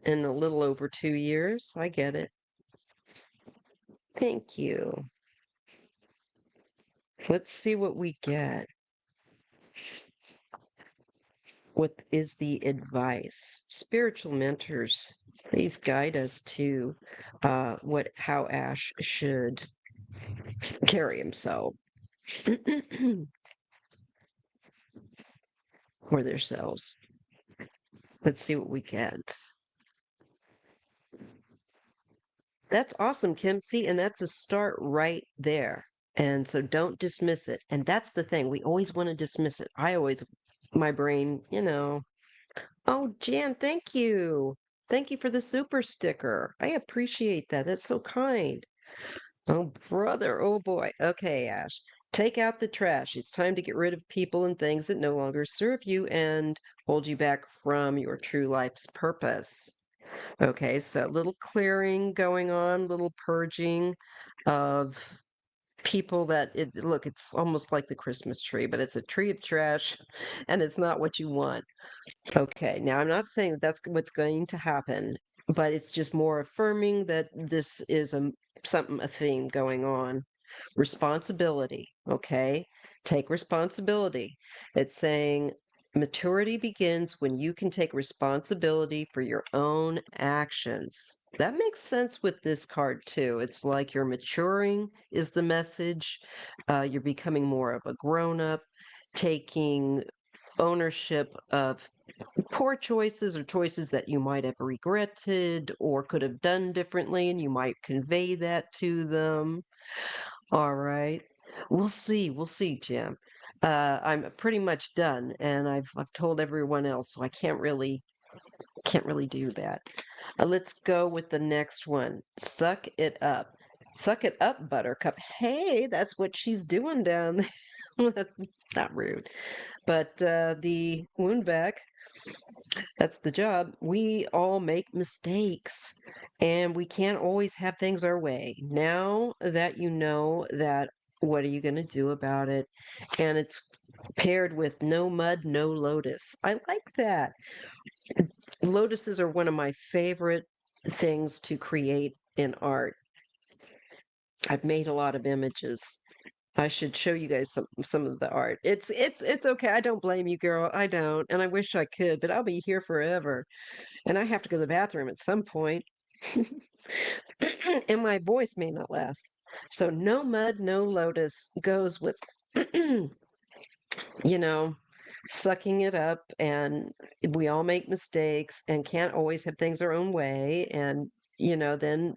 Speaker 1: in a little over 2 years. I get it. Thank you. Let's see what we get. What is the advice? Spiritual mentors, please guide us to how Ash should carry himself or themselves. Let's see what we get. That's awesome, Kim. See, and that's a start right there. And so don't dismiss it. And that's the thing. We always want to dismiss it. My brain, Oh, Jan, thank you. Thank you for the super sticker. I appreciate that. That's so kind. Oh, brother. Oh, boy. Okay, Ash. Take out the trash. It's time to get rid of people and things that no longer serve you and hold you back from your true life's purpose. Okay, so a little clearing going on, little purging of people that look, it's almost like the Christmas tree, but it's a tree of trash and it's not what you want. Okay, now I'm not saying that that's what's going to happen, but it's just more affirming that this is a theme going on. Responsibility, okay? Take responsibility. It's saying maturity begins when you can take responsibility for your own actions. That makes sense with this card too. It's like you're maturing, is the message. You're becoming more of a grown up, taking ownership of poor choices or choices that you might have regretted or could have done differently, and you might convey that to them. All right. We'll see. We'll see, Jim. I'm pretty much done, and I've told everyone else, so I can't really do that. Let's go with the next one. Suck it up. Suck it up, Buttercup. Hey, that's what she's doing down there. That's not rude. But the wound vac, that's the job. We all make mistakes and we can't always have things our way. Now that you know that, what are you going to do about it? And it's paired with no mud, no lotus. I like that. Lotuses are one of my favorite things to create in art. I've made a lot of images. I should show you guys some of the art. It's okay. I don't blame you, girl. I don't. And I wish I could, but I'll be here forever. And I have to go to the bathroom at some point. And my voice may not last. So no mud, no lotus goes with, you know, sucking it up. And we all make mistakes and can't always have things our own way. And, then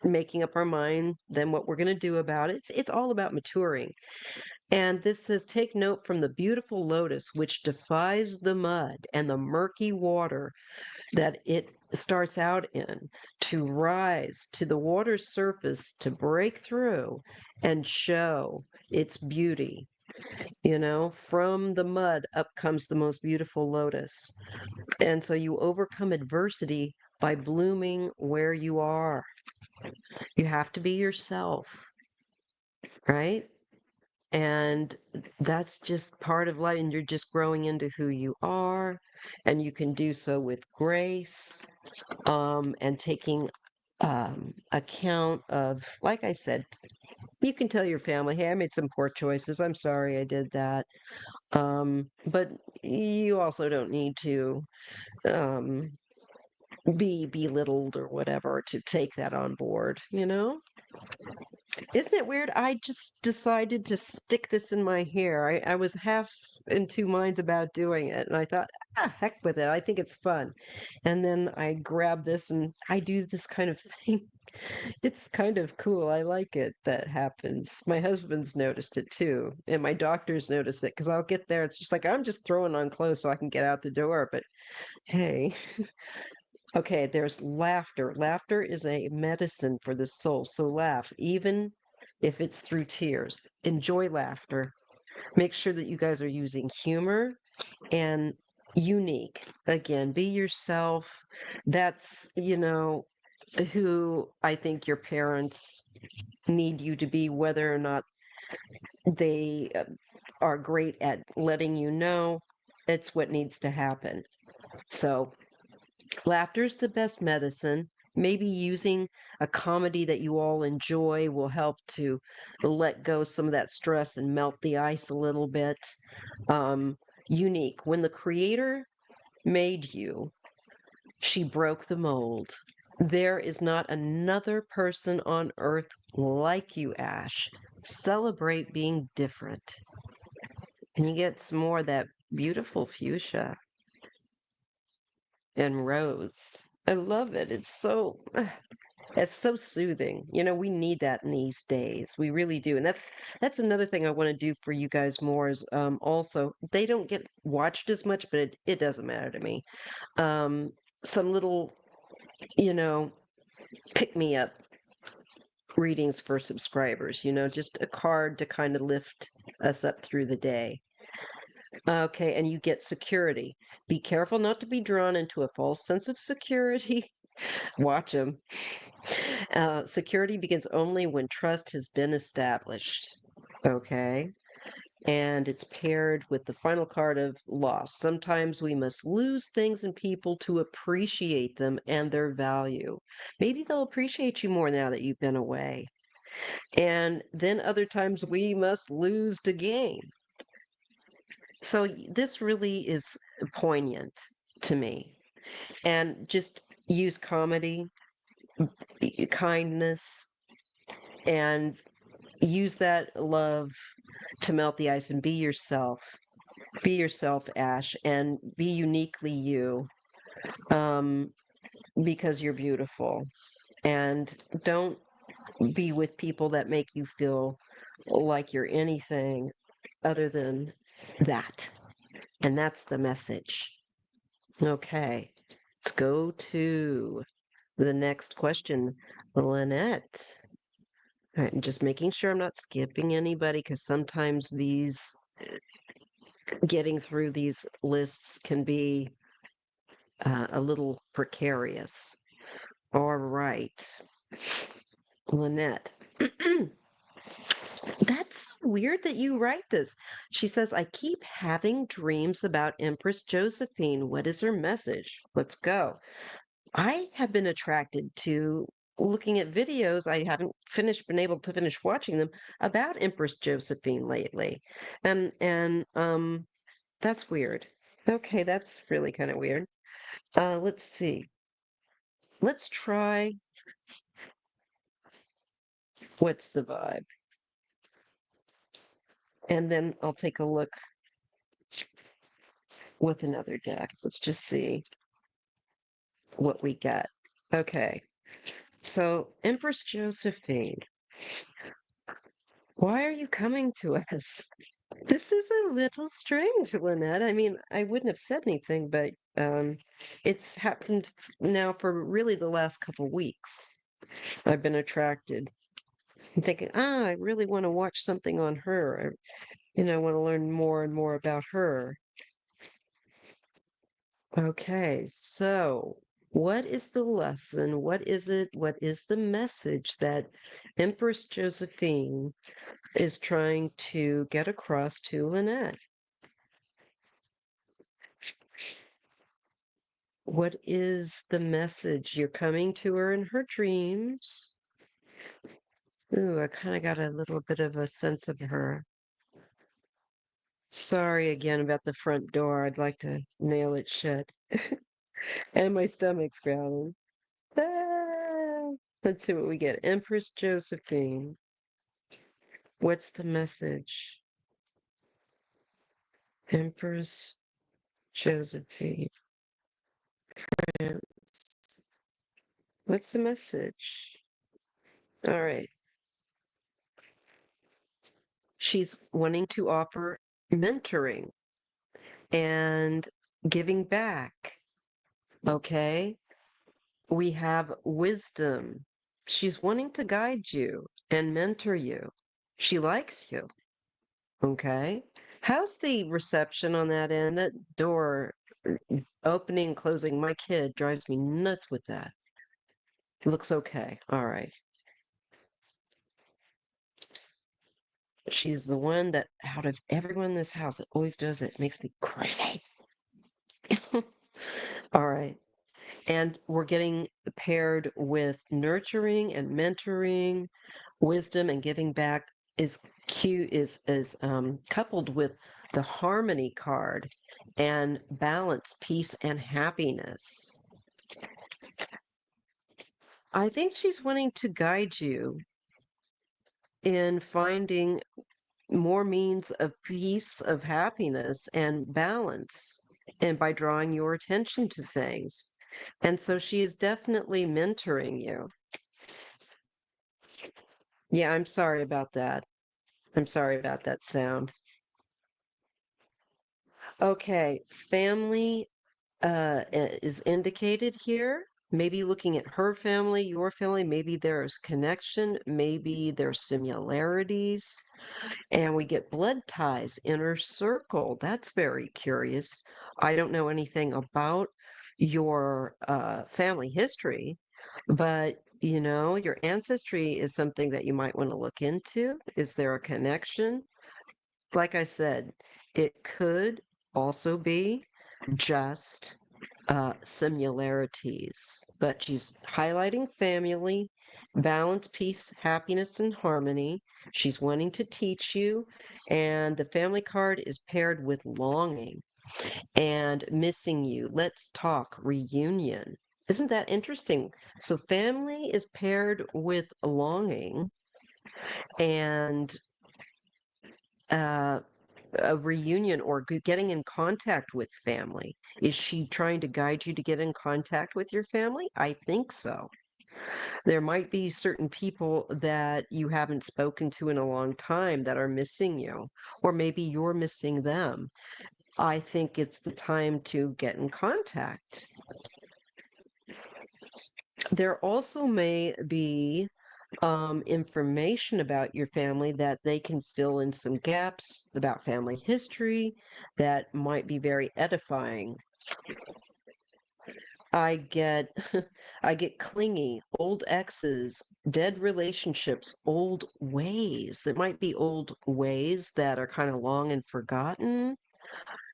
Speaker 1: making up our mind, then what we're going to do about it. It's all about maturing. And this says, take note from the beautiful lotus, which defies the mud and the murky water that it starts out in, to rise to the water's surface, to break through and show its beauty. From the mud up comes the most beautiful lotus. And so you overcome adversity by blooming where you are. You have to be yourself, right? And that's just part of life. And you're just growing into who you are. And you can do so with grace, and taking account of, like I said, you can tell your family, hey, I made some poor choices. I'm sorry I did that. But you also don't need to um, be belittled or whatever to take that on board, you know? Isn't it weird? I just decided to stick this in my hair. I was half in two minds about doing it, and I thought, heck with it. I think it's fun. And then I grabbed this and I do this kind of thing. It's kind of cool. I like it that happens. My husband's noticed it too, and my doctors notice it because I'll get there. It's just like I'm just throwing on clothes so I can get out the door. But hey, okay, there's laughter. Laughter is a medicine for the soul. So laugh, even if it's through tears. Enjoy laughter. Make sure that you guys are using humor and unique. Again, be yourself. That's, who I think your parents need you to be, whether or not they are great at letting you know. It's what needs to happen. So laughter's the best medicine. Maybe using a comedy that you all enjoy will help to let go some of that stress and melt the ice a little bit. Um, Unique. When the creator made you, she broke the mold. There is not another person on earth like you, Ash. Celebrate being different. And you get some more of that beautiful fuchsia and rose. I love it. It's so soothing. We need that in these days. We really do. And that's another thing I want to do for you guys more is, also, they don't get watched as much, but it doesn't matter to me. Some little, you know, pick me up readings for subscribers, just a card to kind of lift us up through the day. Okay, and you get security. Be careful not to be drawn into a false sense of security. Watch them. Security begins only when trust has been established. Okay. And it's paired with the final card of loss. Sometimes we must lose things and people to appreciate them and their value. Maybe they'll appreciate you more now that you've been away. And then other times we must lose to gain. So this really is poignant to me. And just use comedy, kindness, and use that love to melt the ice and be yourself. Be yourself, Ash, and be uniquely you, um, because you're beautiful. And don't be with people that make you feel like you're anything other than that. And that's the message. Okay, let's go to the next question. Lynette. All right, just making sure I'm not skipping anybody because sometimes these getting through these lists can be a little precarious. All right, Lynette. That's so weird that you write this. She says, I keep having dreams about Empress Josephine. What is her message? Let's go. I have been attracted to looking at videos. I haven't been able to finish watching them about Empress Josephine lately. And that's weird. Okay, that's really kind of weird. Let's see. Let's try what's the vibe? And then I'll take a look with another deck. Let's just see what we get. Okay. So, Empress Josephine, why are you coming to us? This is a little strange, Lynette. I mean, I wouldn't have said anything, but it's happened now for really the last couple weeks. I've been attracted. I'm thinking, I really want to watch something on her. I want to learn more and more about her. Okay, so what is the lesson? What is it? What is the message that Empress Josephine is trying to get across to Lynette? What is the message? You're coming to her in her dreams. Ooh, I kind of got a little bit of a sense of her. Sorry again about the front door. I'd like to nail it shut. And my stomach's growling. Ah! Let's see what we get. Empress Josephine. What's the message? Empress Josephine. What's the message? All right. She's wanting to offer mentoring and giving back. Okay. We have wisdom. She's wanting to guide you and mentor you. She likes you. Okay. How's the reception on that end? That door opening and closing, my kid drives me nuts with that. It looks okay. All right. She's the one that, out of everyone in this house, that always does it. Makes me crazy. All right. And we're getting paired with nurturing and mentoring, wisdom and giving back is cute is coupled with the harmony card and balance, peace, and happiness. I think she's wanting to guide you in finding more means of peace, of happiness, and balance, and by drawing your attention to things. And so she is definitely mentoring you. Yeah, I'm sorry about that. I'm sorry about that sound. Okay, family is indicated here. Maybe looking at her family, your family, maybe there's connection, maybe there's similarities. And we get blood ties, inner circle. That's very curious. I don't know anything about your family history, but your ancestry is something that you might want to look into. Is there a connection? Like I said, it could also be just similarities, but she's highlighting family, balance, peace, happiness, and harmony. She's wanting to teach you, and the family card is paired with longing and missing you. Let's talk reunion. Isn't that interesting? So, family is paired with longing and uh, a reunion or getting in contact with family. Is she trying to guide you to get in contact with your family? I think so. There might be certain people that you haven't spoken to in a long time that are missing you, or maybe you're missing them. I think it's the time to get in contact. There also may be information about your family that they can fill in some gaps about family history that might be very edifying. I get I get clingy, old exes, dead relationships, old ways. There might be old ways that are kind of long and forgotten.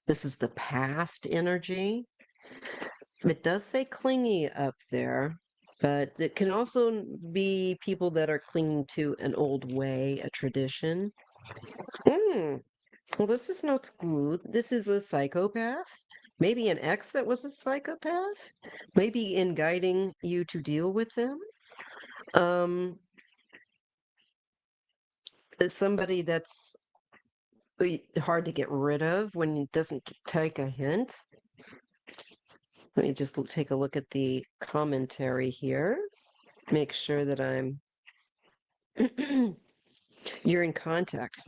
Speaker 1: This is the past energy. It does say clingy up there, but it can also be people that are clinging to an old way, a tradition. Mm, well, this is not good. This is a psychopath. Maybe an ex that was a psychopath. Maybe in guiding you to deal with them. Um, somebody that's hard to get rid of when it doesn't take a hint. Let me just take a look at the commentary here. Make sure that I'm you're in contact.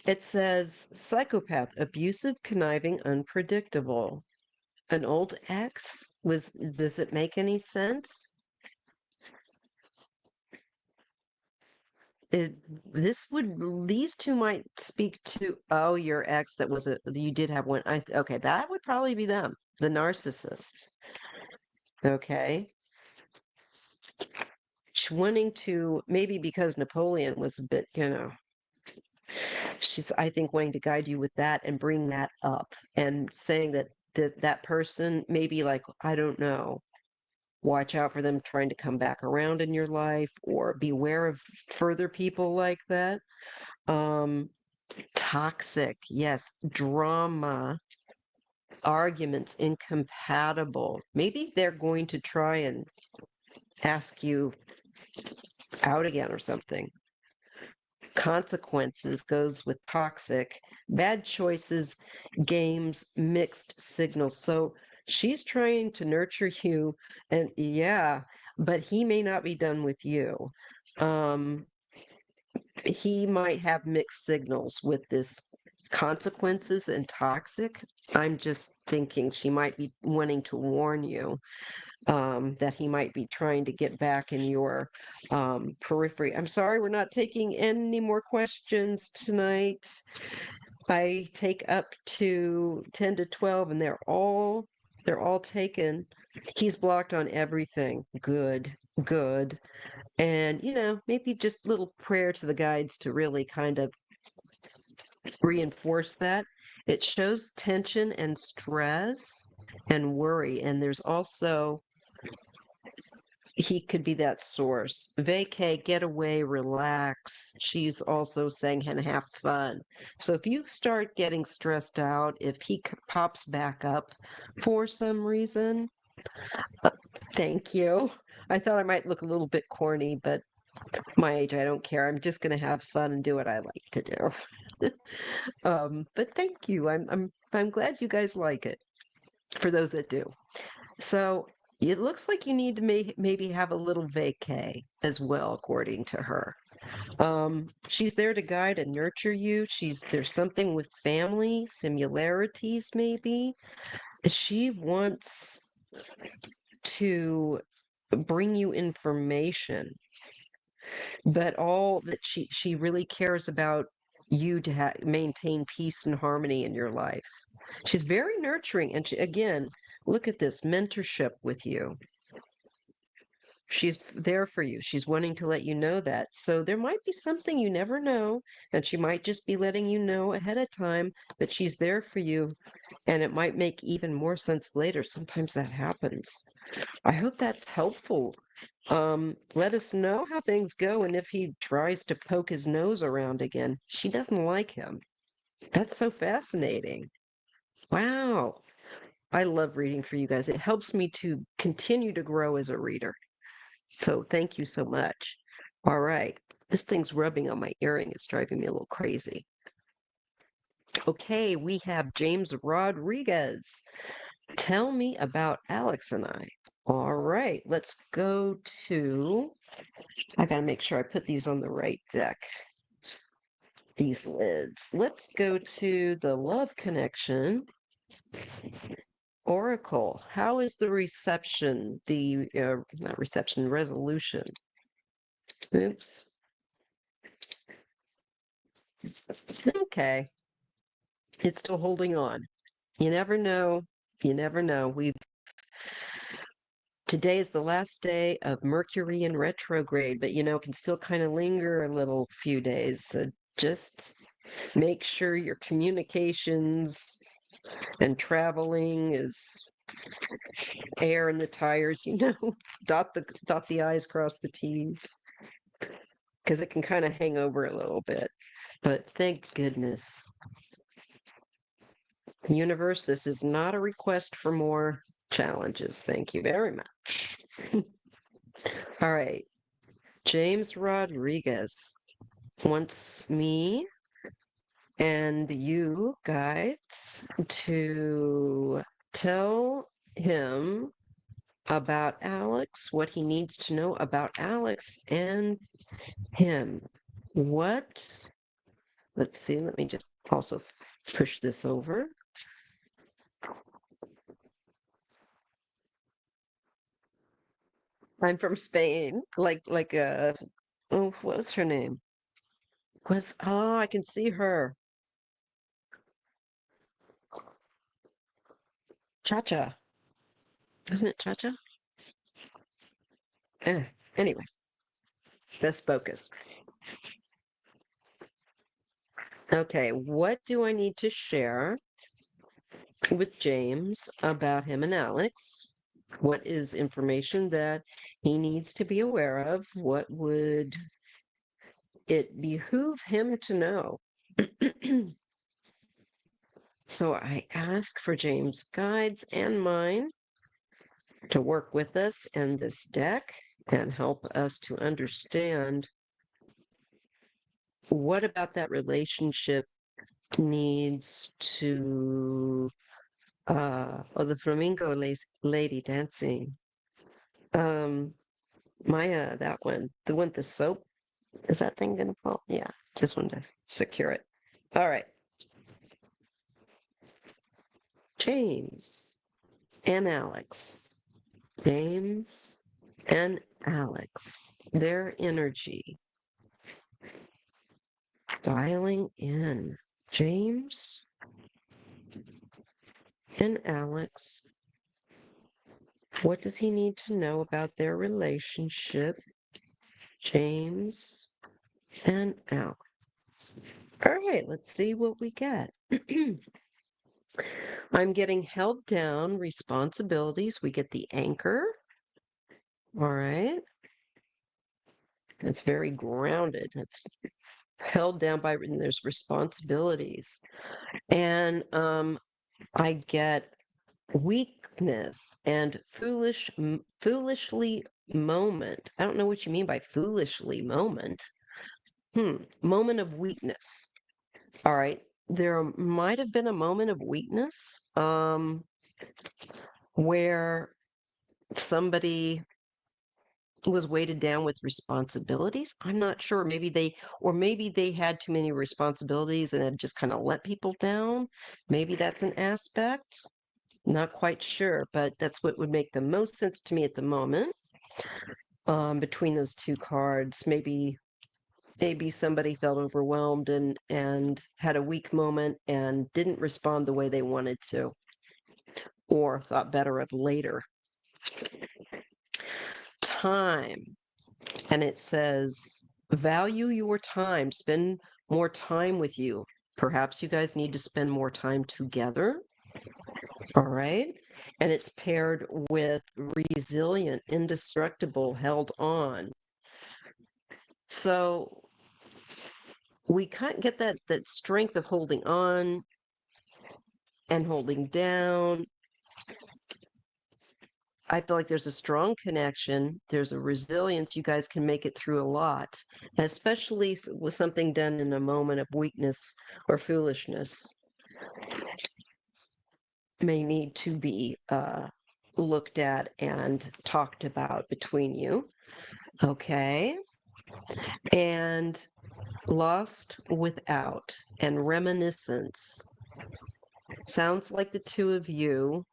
Speaker 1: It says psychopath, abusive, conniving, unpredictable. An old ex? Does it make any sense? It, these two might speak to, oh, your ex that was you did have one. Okay, that would probably be them, the narcissist. Okay. Wanting to, maybe because Napoleon was a bit, she's, I think, wanting to guide you with that and bring that up and saying that person maybe like, I don't know, watch out for them trying to come back around in your life or beware of further people like that. Um, toxic, yes, drama, arguments, incompatible. Maybe they're going to try and ask you out again or something. Consequences goes with toxic, bad choices, games, mixed signals. So she's trying to nurture you, and yeah, but he may not be done with you. Um, he might have mixed signals with this consequences and toxic. I'm just thinking she might be wanting to warn you that he might be trying to get back in your periphery. I'm sorry, we're not taking any more questions tonight. I take up to 10 to 12 and they're all taken. He's blocked on everything. Good, good. And maybe just a little prayer to the guides to really kind of reinforce that. It shows tension and stress and worry. And there's also he could be that source. Vacay, get away, relax. She's also saying, and have fun. So if you start getting stressed out, if he pops back up for some reason, thank you. I thought I might look a little bit corny, but my age, I don't care. I'm just going to have fun and do what I like to do. But thank you. I'm glad you guys like it. For those that do. So it looks like you need to maybe have a little vacay as well, according to her. She's there to guide and nurture you. There's something with family similarities, maybe. She wants to bring you information, but all that she really cares about you to maintain peace and harmony in your life. She's very nurturing. And she, again, look at this mentorship with you. She's there for you. She's wanting to let you know that. So there might be something you never know, and she might just be letting you know ahead of time that she's there for you. And it might make even more sense later. Sometimes that happens. I hope that's helpful. Let us know how things go and if he tries to poke his nose around again. She doesn't like him. That's so fascinating. Wow. I love reading for you guys. It helps me to continue to grow as a reader. So thank you so much. All right. This thing's rubbing on my earring. It's driving me a little crazy. Okay, we have James Rodriguez. Tell me about Alex and I. All right, let's go to, I gotta make sure I put these on the right deck, these lids. Let's go to the love connection. Oracle, how is the reception, not reception, resolution? Oops. Okay. It's still holding on. You never know. You never know. Today is the last day of Mercury in retrograde, but it can still kind of linger a little few days. So just make sure your communications and traveling is air in the tires, dot the I's, cross the T's, because it can kind of hang over a little bit. But thank goodness. Universe, this is not a request for more challenges. Thank you very much. All right. James Rodriguez wants me and you guys to tell him about Alex, what he needs to know about Alex and him. Let's see, let me just also push this over. I'm from Spain, oh, what was her name? I can see her. Cha-Cha. Isn't it Cha-Cha? Anyway, let's focus. Okay, what do I need to share with James about him and Alex? What is information that he needs to be aware of? What would it behoove him to know? So I ask for James' guides and mine to work with us in this deck and help us to understand what about that relationship needs to the flamingo lady dancing. Maya, that one, the one with the soap, is that thing gonna fall? Yeah, just wanted to secure it. All right. James and Alex. James and Alex. Their energy. Dialing in. James and Alex. What does he need to know about their relationship? James and Alex. All right, let's see what we get. I'm getting held down responsibilities. We get the anchor. All right. It's very grounded. It's held down by, and there's responsibilities. And I get weakness and foolishly moment. I don't know what you mean by foolishly moment. Moment of weakness. All right. There might have been a moment of weakness where somebody was weighted down with responsibilities. I'm not sure. Maybe they had too many responsibilities and had just kind of let people down. Maybe that's an aspect. Not quite sure, but that's what would make the most sense to me at the moment. Between those two cards, maybe maybe somebody felt overwhelmed and had a weak moment and didn't respond the way they wanted to, or thought better of later. Time. And it says, value your time, spend more time with you. Perhaps you guys need to spend more time together. All right. And it's paired with resilient, indestructible, held on. So we can't get that strength of holding on and holding down. I feel like there's a strong connection. There's a resilience. You guys can make it through a lot, especially with something done in a moment of weakness or foolishness. May need to be looked at and talked about between you. Okay. And lost without and reminiscence. Sounds like the two of you,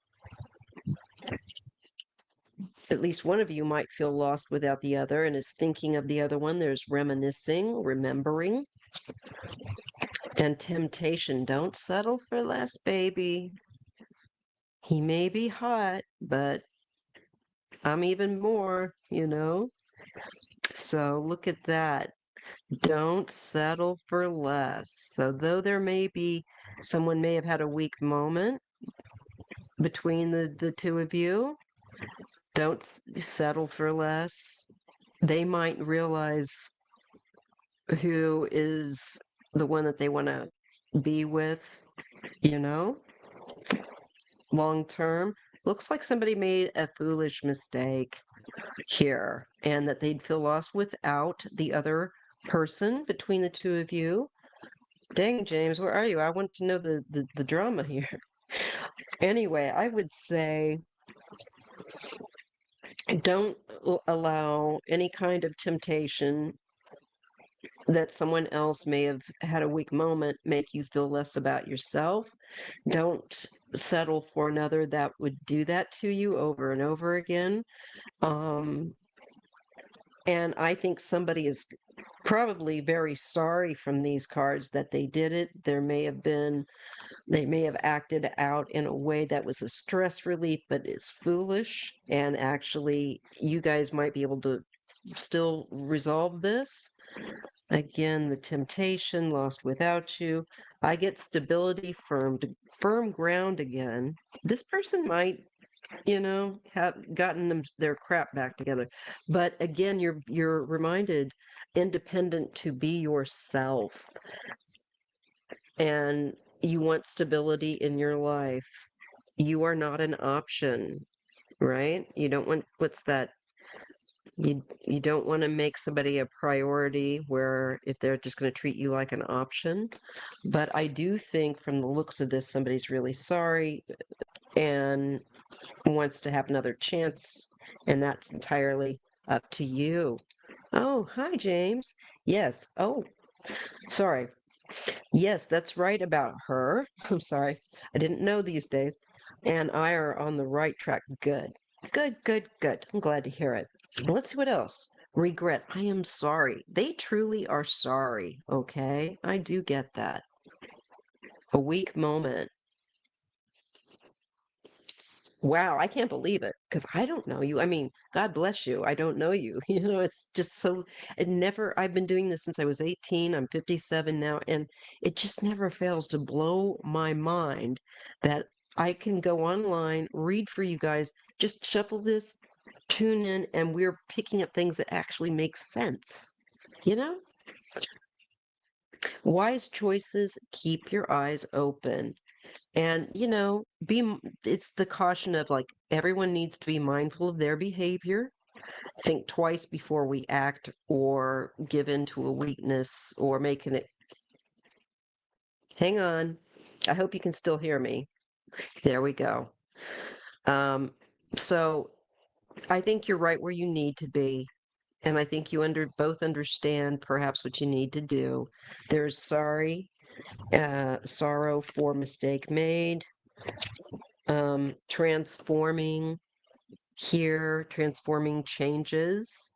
Speaker 1: at least one of you might feel lost without the other and is thinking of the other one. There's reminiscing, remembering, and temptation. Don't settle for less, baby. He may be hot, but I'm even more, you know? So look at that. Don't settle for less. So though there may be, someone may have had a weak moment between the two of you, don't settle for less. They might realize who is the one that they want to be with, you know, long term. Looks like somebody made a foolish mistake here and that they'd feel lost without the other person between the two of you. Dang, James, where are you? I want to know the drama here. Anyway, I would say don't allow any kind of temptation that someone else may have had a weak moment make you feel less about yourself. Don't settle for another that would do that to you over and over again. And I think somebody is probably very sorry from these cards that they did it. They may have acted out in a way that was a stress relief, but it's foolish. And actually, you guys might be able to still resolve this. Again, the temptation, lost without you. I get stability, firm ground again. This person might, have gotten their crap back together. But again, you're reminded, independent to be yourself. And you want stability in your life. You are not an option, right? You don't want, what's that? You don't want to make somebody a priority where if they're just going to treat you like an option. But I do think from the looks of this, somebody's really sorry and wants to have another chance, and that's entirely up to you. Oh, hi, James. Yes. Oh, sorry. Yes, that's right about her. I'm sorry. I didn't know these days. And I are on the right track. Good. Good, good, good. I'm glad to hear it. Let's see what else. Regret. I am sorry. They truly are sorry. Okay. I do get that. A weak moment. Wow, I can't believe it because I don't know you. I mean, God bless you. I don't know you. It's just so, I've been doing this since I was 18. I'm 57 now, and it just never fails to blow my mind that I can go online, read for you guys, just shuffle this, tune in, and we're picking up things that actually make sense. You know? Wise choices, keep your eyes open. And, it's the caution of like everyone needs to be mindful of their behavior. Think twice before we act or give in to a weakness or making it. Hang on. I hope you can still hear me. There we go. So I think you're right where you need to be. And I think you both understand perhaps what you need to do. There's sorrow for mistake made, transforming here, transforming changes.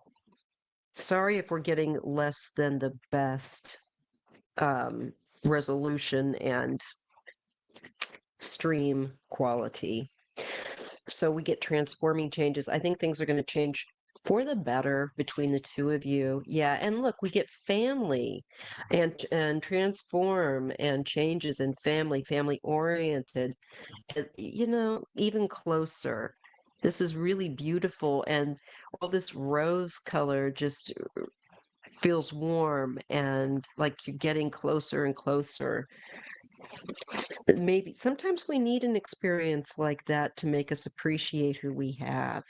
Speaker 1: Sorry if we're getting less than the best um, resolution and stream quality. So we get transforming changes. I think things are going to change for the better between the two of you. Yeah, and look, we get family and transform and changes in family, family oriented, and, even closer. This is really beautiful, and all this rose color just feels warm and like you're getting closer and closer. Maybe sometimes we need an experience like that to make us appreciate who we have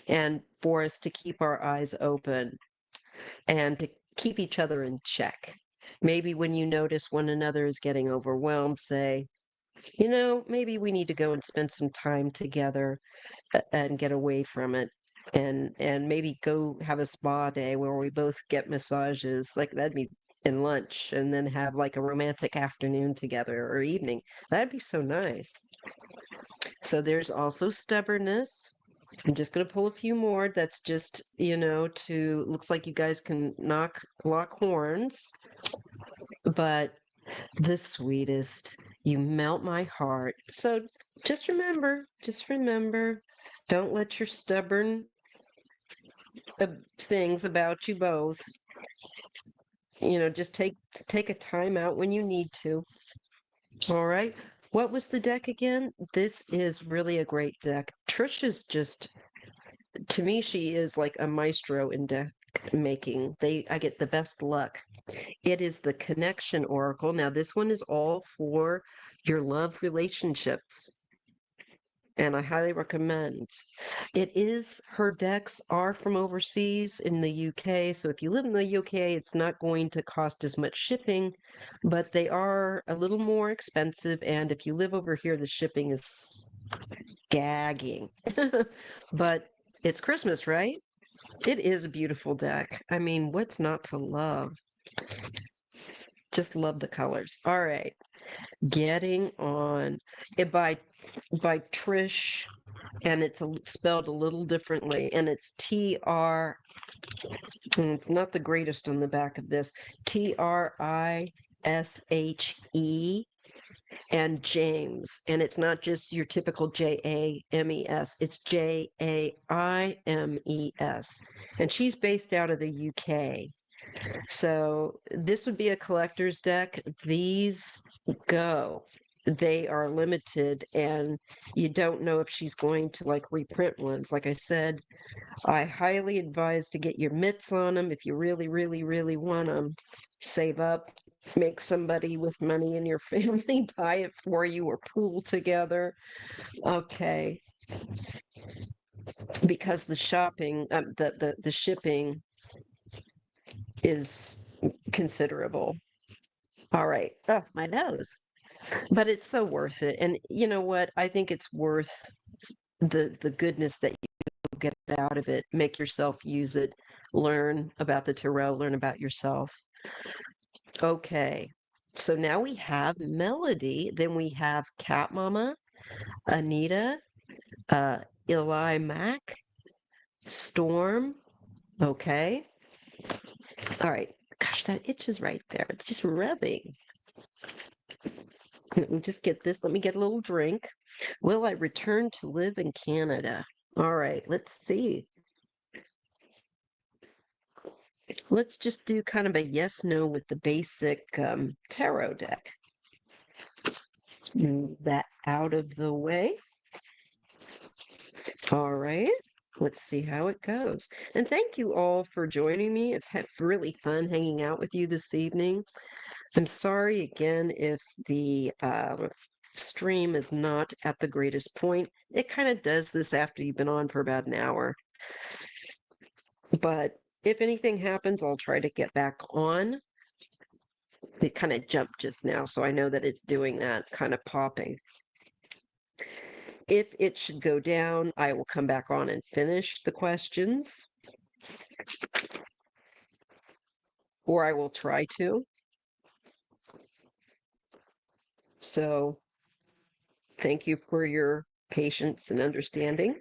Speaker 1: and for us to keep our eyes open and to keep each other in check. Maybe when you notice one another is getting overwhelmed, say, maybe we need to go and spend some time together and get away from it. And maybe go have a spa day where we both get massages, like that'd be and lunch, and then have like a romantic afternoon together or evening. That'd be so nice. So there's also stubbornness. I'm just going to pull a few more. That's just, to looks like you guys can lock horns, but the sweetest. You melt my heart. So just remember, don't let your stubborn things about you both, just take a time out when you need to. All right. What was the deck again? This is really a great deck. Trisha's just, to me, she is like a maestro in deck making. I get the best luck. It is the Connection Oracle. Now, this one is all for your love relationships, and I highly recommend. Her decks are from overseas in the UK. So if you live in the UK, it's not going to cost as much shipping, but they are a little more expensive. And if you live over here, the shipping is gagging. But it's Christmas, right? It is a beautiful deck. I mean, what's not to love? Just love the colors. All right. Getting on it by Trish, and it's spelled a little differently, and it's TR, and it's not the greatest on the back of this, TRISHE and James, and it's not just your typical JAMES, it's JAIMES, and she's based out of the UK. So this would be a collector's deck. These go. They are limited, and you don't know if she's going to like reprint ones. Like I said, I highly advise to get your mitts on them if you really, really, really want them. Save up, make somebody with money in your family buy it for you or pool together. Okay, because the shopping, the shipping is considerable. All right. Oh, my nose. But it's so worth it. And you know what? I think it's worth the goodness that you get out of it. Make yourself use it. Learn about the tarot, learn about yourself. Okay. So now we have Melody, then we have Cat Mama, Anita, uh Eli Mac, Storm. Okay. All right. Gosh, that itch is right there. It's just rubbing. Let me just get this. Let me get a little drink. Will I return to live in Canada? All right, let's see. Let's just do kind of a yes no with the basic tarot deck. Let's move that out of the way. All right, let's see how it goes. And thank you all for joining me. It's really fun hanging out with you this evening. I'm sorry again if the stream is not at the greatest point. It kind of does this after you've been on for about an hour. But if anything happens, I'll try to get back on. It kind of jumped just now, so I know that it's doing that, kind of popping. If it should go down, I will come back on and finish the questions. Or I will try to. So thank you for your patience and understanding.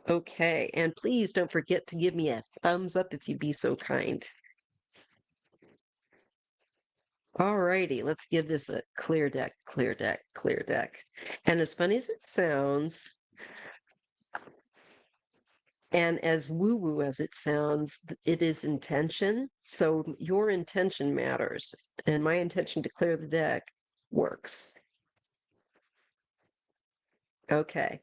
Speaker 1: Okay, and please don't forget to give me a thumbs up if you'd be so kind. All righty, let's give this a clear deck, clear deck, clear deck. And as funny as it sounds, and as woo-woo as it sounds, it is intention. So your intention matters. And my intention to clear the deck works. Okay.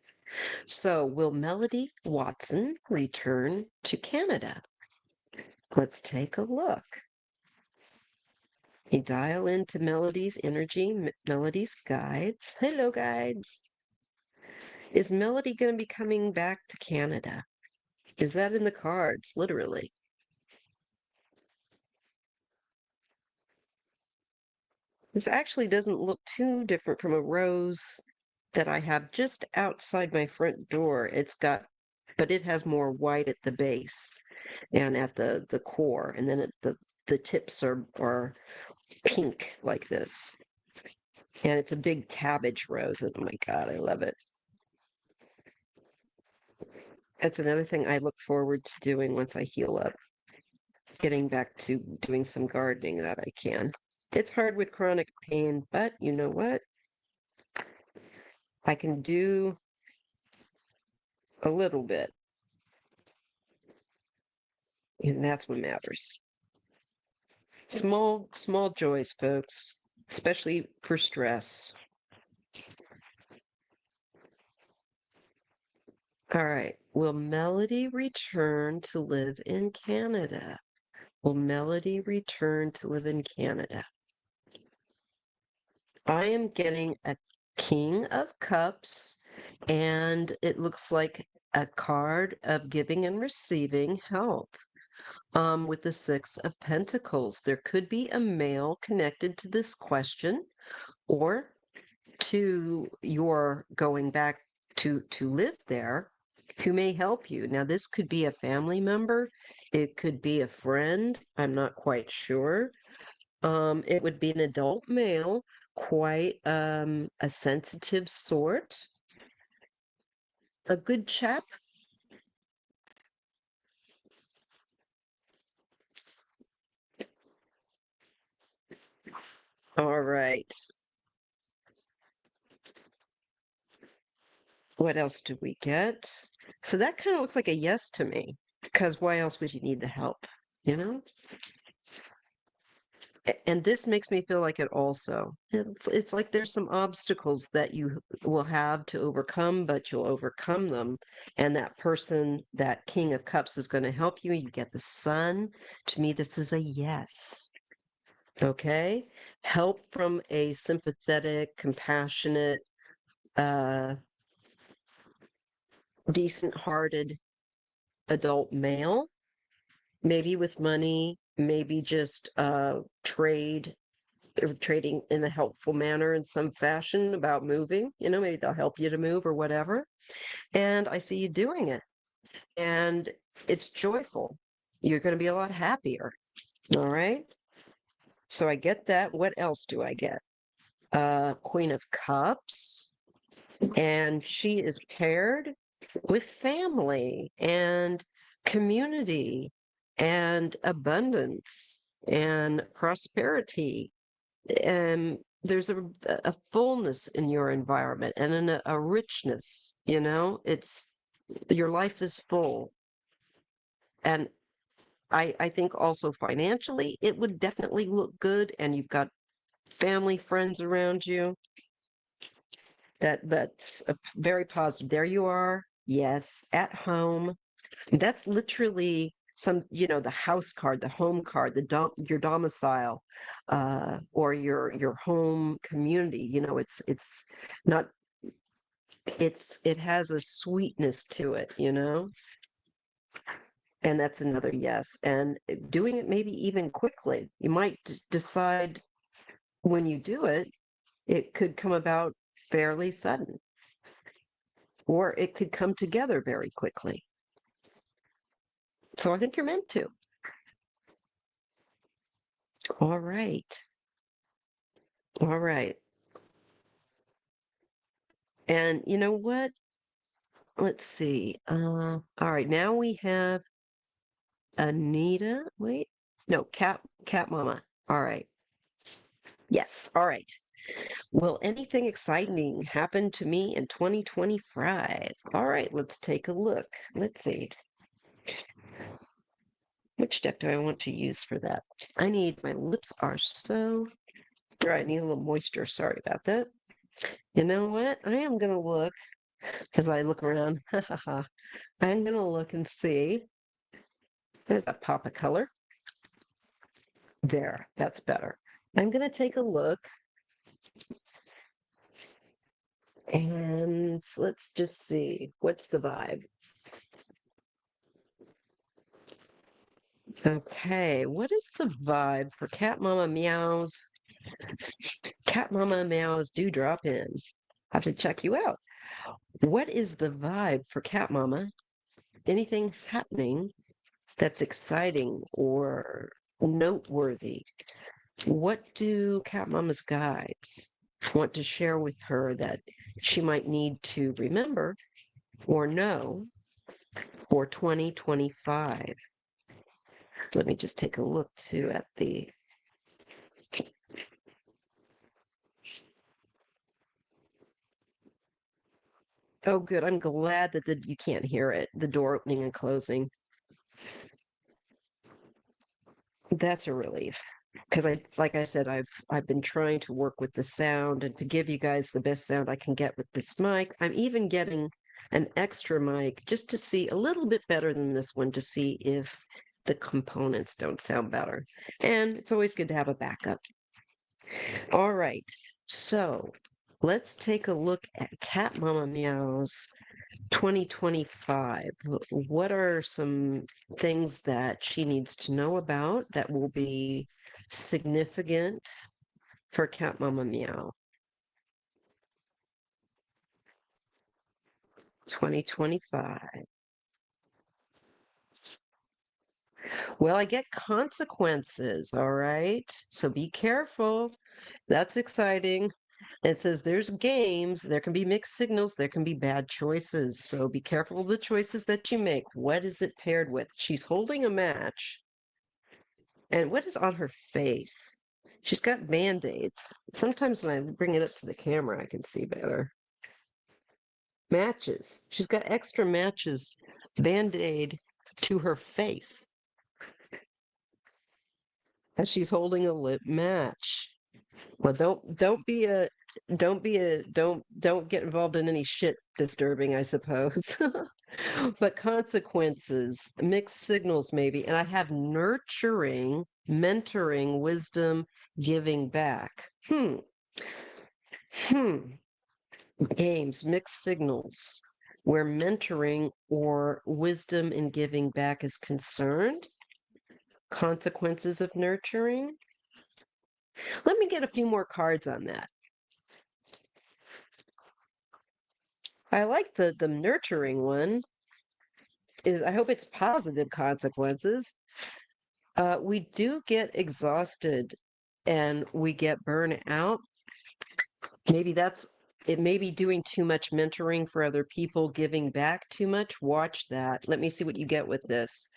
Speaker 1: So will Melody Watson return to Canada? Let's take a look. You dial into Melody's energy, Melody's guides. Hello, guides. Is Melody going to be coming back to Canada? Is that in the cards, literally? This actually doesn't look too different from a rose that I have just outside my front door. But it has more white at the base and at the core, and then the tips are pink like this. And it's a big cabbage rose. Oh my God, I love it. That's another thing I look forward to doing once I heal up, getting back to doing some gardening that I can. It's hard with chronic pain, but you know what? I can do a little bit, and that's what matters. Small, small joys, folks, especially for stress. All right. Will Melody return to live in Canada? Will Melody return to live in Canada? I am getting a King of Cups, and it looks like a card of giving and receiving help. With the Six of Pentacles, there could be a male connected to this question, or to your going back to live there, who may help you. Now, this could be a family member, it could be a friend. I'm not quite sure. It would be an adult male, quite a sensitive sort, a good chap. All right. What else do we get? So that kind of looks like a yes to me, because why else would you need the help? You know? And this makes me feel like it also. It's like there's some obstacles that you will have to overcome, but you'll overcome them. And that person, that King of Cups, is going to help you. You get the Sun. To me, this is a yes. Okay? Help from a sympathetic, compassionate, uh, decent-hearted adult male, maybe with money, maybe just trading in a helpful manner in some fashion about moving. Maybe they'll help you to move or whatever. And I see you doing it. And it's joyful. You're going to be a lot happier. All right. So I get that. What else do I get? Queen of Cups. And she is paired with family and community and abundance and prosperity. And there's a fullness in your environment and a richness. It's your life is full. And I think also financially it would definitely look good, and you've got family, friends around you. That's a very positive. There you are. Yes, at home. That's literally the house card, the home card, your domicile, or your home community. It's not. It has a sweetness to it. And that's another yes. And doing it maybe even quickly. You might decide when you do it, it could come about fairly sudden, or it could come together very quickly. So I think you're meant to. All right. All right. And you know what? let's see. All right, now we have Anita. Wait, no, Cat Mama. All right. Yes. All right. Will anything exciting happen to me in 2025? All right, let's take a look. Let's see. Which deck do I want to use for that? My lips are so dry. I need a little moisture. Sorry about that. You know what? I am going to look as I look around. I'm going to look and see. There's a pop of color. There, that's better. I'm going to take a look and let's just see. What's the vibe? Okay, what is the vibe for Cat Mama Meows? Cat Mama Meows do drop in. Have to check you out. What is the vibe for Cat Mama? Anything happening that's exciting or noteworthy? What do Cat Mama's guides want to share with her that she might need to remember or know for 2025? Let me just take a look too at the. Oh, good. I'm glad that you can't hear it, the door opening and closing. That's a relief. Because like I said, I've been trying to work with the sound and to give you guys the best sound I can get with this mic. I'm even getting an extra mic just to see a little bit better than this one to see if the components don't sound better. And it's always good to have a backup. All right. So let's take a look at Cat Mama Meow's 2025. What are some things that she needs to know about that will be significant for Cat Mama Meow 2025? Well, I get consequences, all right? So be careful. That's exciting. It says there's games, there can be mixed signals, there can be bad choices. So be careful of the choices that you make. What is it paired with? She's holding a match. And what is on her face? She's got band-aids. Sometimes when I bring it up to the camera, I can see better. Matches. She's got extra matches, band-aid to her face. And she's holding a lip match. Well, don't get involved in any shit disturbing, I suppose. But consequences, mixed signals maybe. And I have nurturing, mentoring, wisdom, giving back. Hmm. Games, mixed signals, where mentoring or wisdom in giving back is concerned. Consequences of nurturing. Let me get a few more cards on that. I like the nurturing one. I hope it's positive consequences. We do get exhausted and we get burnt out. Maybe it may be doing too much mentoring for other people, giving back too much. Watch that. Let me see what you get with this.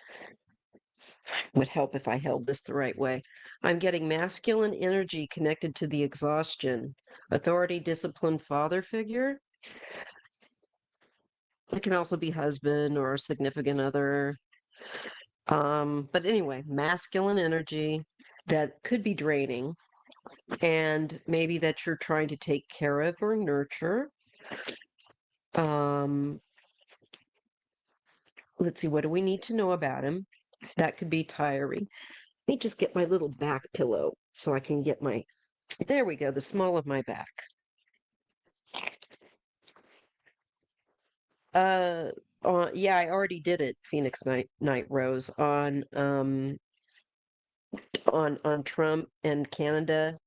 Speaker 1: Would help if I held this the right way. I'm getting masculine energy connected to the exhaustion. Authority, discipline, father figure. It can also be husband or significant other. But anyway, masculine energy that could be draining, and maybe that you're trying to take care of or nurture. Um, let's see, what do we need to know about him? That could be tiring. Let me just get my little back pillow so I can get there we go, the small of my back. Yeah, I already did it, Phoenix Night Rose, on Trump and Canada.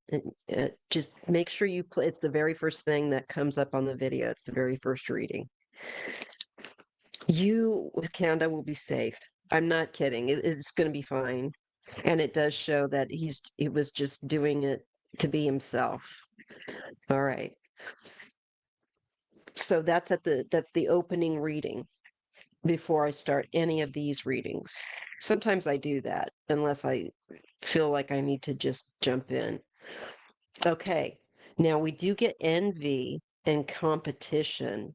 Speaker 1: Just make sure you play. It's the very first thing that comes up on the video. It's the very first reading. You with Canada will be safe. I'm not kidding. It's going to be fine. And it does show that he was just doing it to be himself. All right. So that's the opening reading before I start any of these readings. Sometimes I do that unless I feel like I need to just jump in. Okay. Now we do get envy and competition.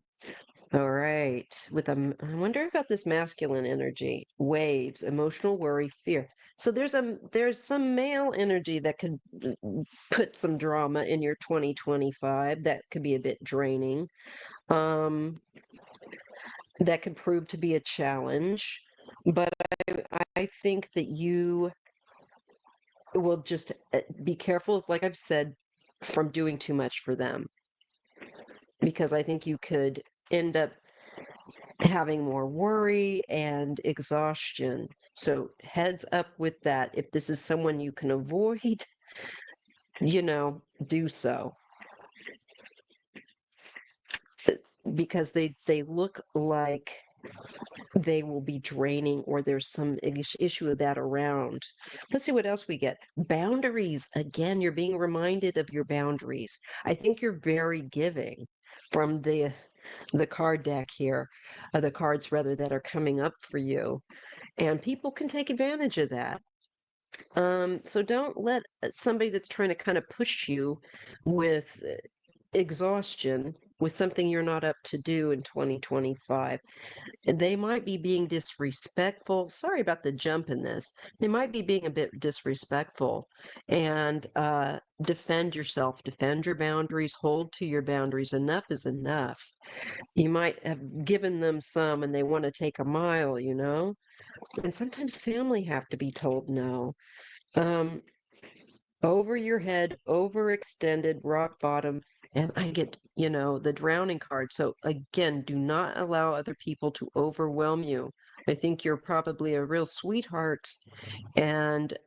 Speaker 1: All right. I wonder about this masculine energy, waves, emotional worry, fear. So there's some male energy that could put some drama in your 2025. That could be a bit draining. Um, that could prove to be a challenge. But I think that you will just be careful, like I've said, from doing too much for them, because I think you could end up having more worry and exhaustion. So heads up with that. If this is someone you can avoid, do so. Because they look like they will be draining, or there's some issue of that around. Let's see what else we get. Boundaries. Again, you're being reminded of your boundaries. I think you're very giving from the card deck here, the cards rather that are coming up for you, and people can take advantage of that. So don't let somebody that's trying to kind of push you with exhaustion with something you're not up to do in 2025. They might be being disrespectful. Sorry about the jump in this. They might be being a bit disrespectful, and defend yourself, defend your boundaries, hold to your boundaries. Enough is enough. You might have given them some and they want to take a mile, and sometimes family have to be told no. Um, Over your head, overextended, rock bottom. And I get, the drowning card. So again, do not allow other people to overwhelm you. I think you're probably a real sweetheart, and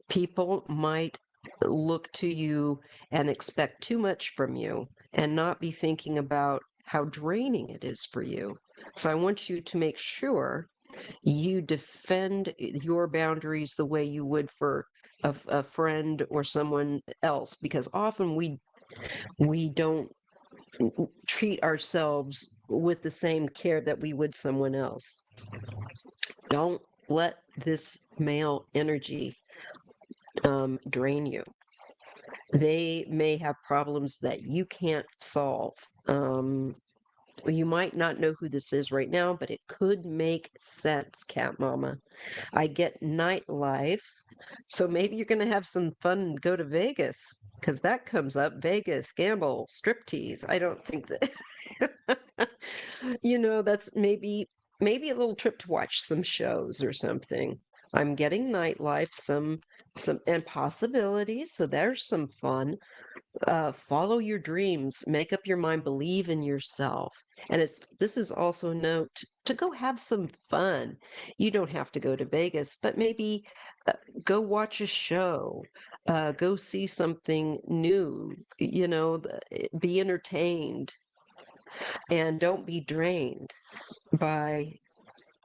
Speaker 1: people might look to you and expect too much from you and not be thinking about how draining it is for you. So I want you to make sure you defend your boundaries the way you would for a friend or someone else, because often we don't treat ourselves with the same care that we would someone else. Don't let this male energy drain you. They may have problems that you can't solve. You might not know who this is right now, but it could make sense, Cat Mama. I get nightlife. So maybe you're going to have some fun and go to Vegas, because that comes up. Vegas, gamble, striptease. I don't think that, that's maybe a little trip to watch some shows or something. I'm getting nightlife, some and possibilities. So there's some fun. Follow your dreams, make up your mind, believe in yourself. And this is also a note to go have some fun. You don't have to go to Vegas, but maybe go watch a show, go see something new, be entertained, and don't be drained by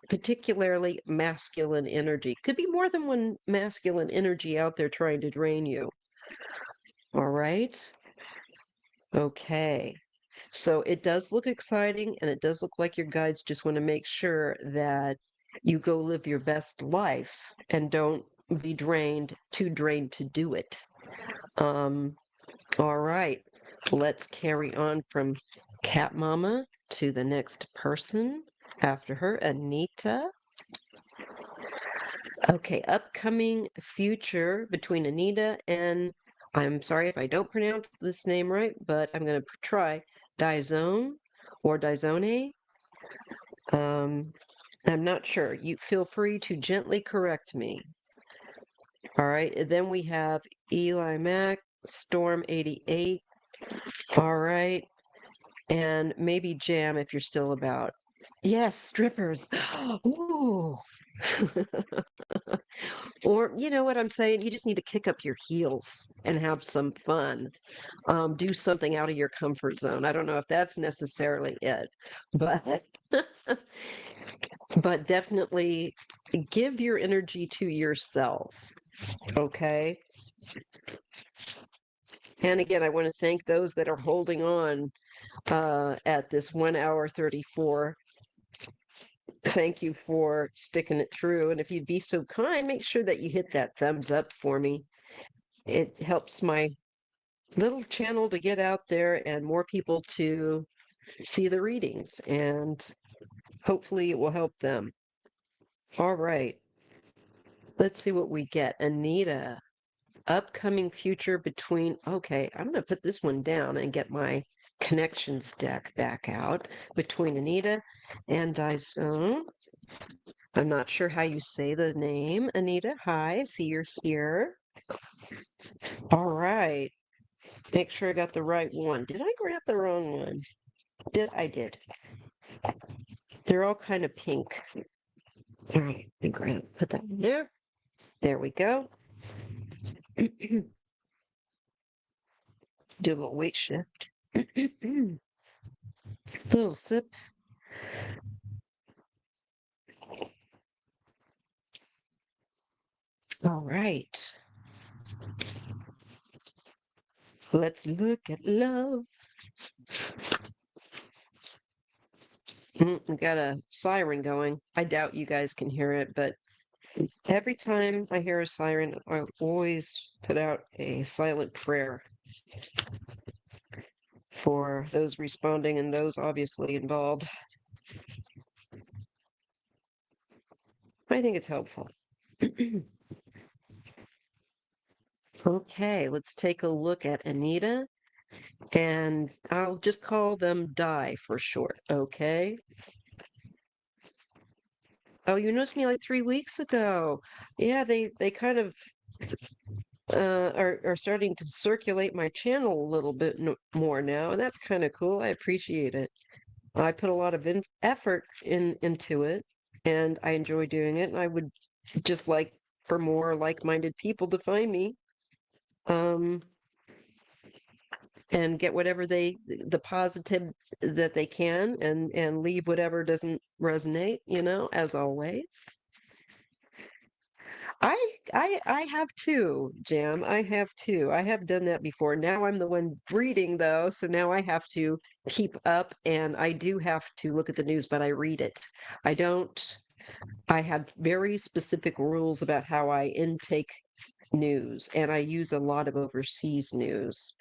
Speaker 1: particularly masculine energy. Could be more than one masculine energy out there trying to drain you. All right. Okay. So it does look exciting, and it does look like your guides just want to make sure that you go live your best life and don't be too drained to do it. All right. Let's carry on from Cat Mama to the next person after her, Anita. Okay, upcoming future between Anita and, I'm sorry if I don't pronounce this name right, but I'm going to try, Dizone or Dizone. I'm not sure. You feel free to gently correct me. All right, and then we have Eli Mack, Storm 88. All right, and maybe Jam if you're still about. Yes, strippers. Ooh. Or, you know what I'm saying? You just need to kick up your heels and have some fun. Do something out of your comfort zone. I don't know if that's necessarily it, but but definitely give your energy to yourself. Okay. And again, I want to thank those that are holding on at this 1 hour 34. Thank you for sticking it through. And if you'd be so kind, make sure that you hit that thumbs up for me. It helps my little channel to get out there and more people to see the readings. And hopefully it will help them. All right. Let's see what we get. Anita, upcoming future between. Okay, I'm going to put this one down and get my connections deck back out between Anita and Dyson. I'm not sure how you say the name, Anita. Hi, I see you're here. All right. Make sure I got the right one. Did I grab the wrong one? I did. They're all kind of pink. All right, put that in there. There we go. Do a little weight shift. Little sip. All right. Let's look at love. We got a siren going. I doubt you guys can hear it, but every time I hear a siren, I always put out a silent prayer for those responding and those obviously involved. I think it's helpful. Okay, let's take a look at Anita, and I'll just call them Di for short, okay? Oh, you noticed me like 3 weeks ago. Yeah, they kind of are starting to circulate my channel a little bit more now, and that's kind of cool. I appreciate it. I put a lot of effort into it, and I enjoy doing it. And I would just like for more like-minded people to find me, um, and get whatever the positive that they can, and leave whatever doesn't resonate. As always. I have too, Jam. I have too. I have done that before. Now I'm the one reading though, so now I have to keep up, and I do have to look at the news, but I read it. I don't I have very specific rules about how I intake news, and I use a lot of overseas news.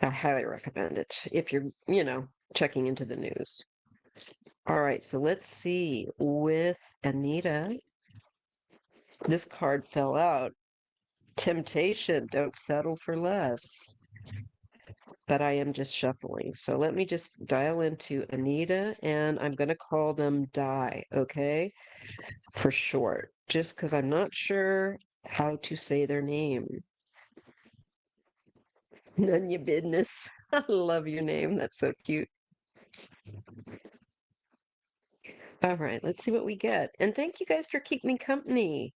Speaker 1: I highly recommend it if you're checking into the news. All right, so let's see with Anita. This card fell out. Temptation, don't settle for less. But I am just shuffling. So let me just dial into Anita, and I'm going to call them Di, okay? For short, just because I'm not sure how to say their name. None your business. I love your name. That's so cute. All right, let's see what we get. And thank you guys for keeping me company.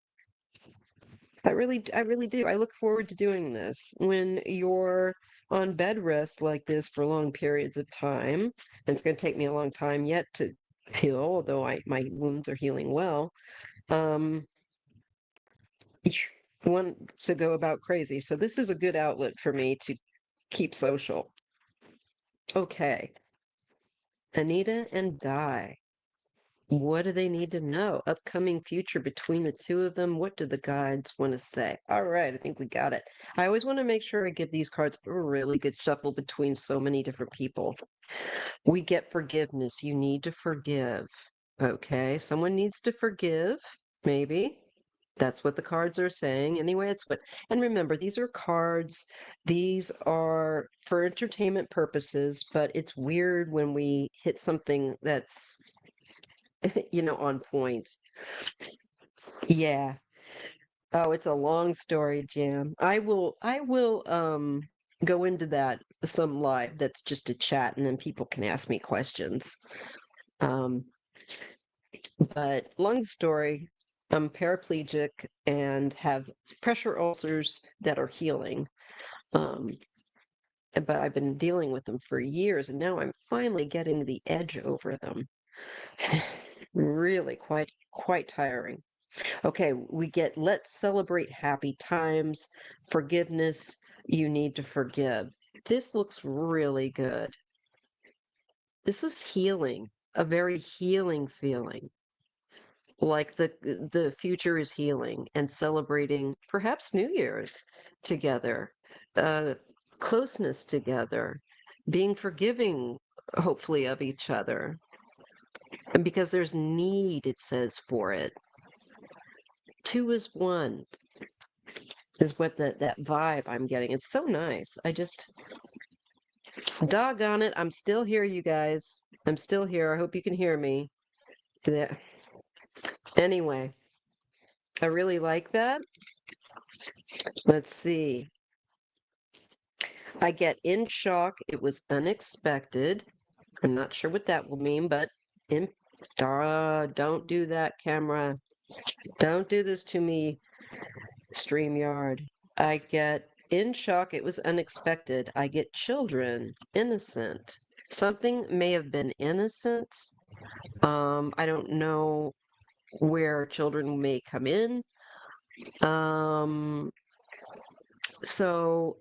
Speaker 1: I really do. I look forward to doing this when you're on bed rest like this for long periods of time. And it's going to take me a long time yet to heal, although my wounds are healing well. Um, you want to go about crazy. So this is a good outlet for me to keep social. Okay. Anita and Di. What do they need to know? Upcoming future between the two of them. What do the guides want to say? All right, I think we got it. I always want to make sure I give these cards a really good shuffle between so many different people. We get forgiveness. You need to forgive. Okay, someone needs to forgive, maybe. That's what the cards are saying. Anyway, and remember, these are cards. These are for entertainment purposes, but it's weird when we hit something that's on point. Yeah. Oh, it's a long story, Jam. I will go into that some live that's just a chat, and then people can ask me questions. Um, but long story, I'm paraplegic and have pressure ulcers that are healing. Um, but I've been dealing with them for years, and now I'm finally getting the edge over them. Really quite tiring. Okay, we get let's celebrate happy times, forgiveness, you need to forgive. This looks really good. This is healing, a very healing feeling. Like the future is healing and celebrating perhaps New Year's together, uh, closeness together, being forgiving, hopefully, of each other. And because there's need, it says, for it. Two is one is what that vibe I'm getting. It's so nice. I just doggone it. I'm still here, you guys. I'm still here. I hope you can hear me. Yeah. Anyway, I really like that. Let's see. I get in shock. It was unexpected. I'm not sure what that will mean, but in don't do that, camera. Don't do this to me, StreamYard. I get in shock. It was unexpected. I get children, innocent. Something may have been innocent. I don't know where children may come in. Um, so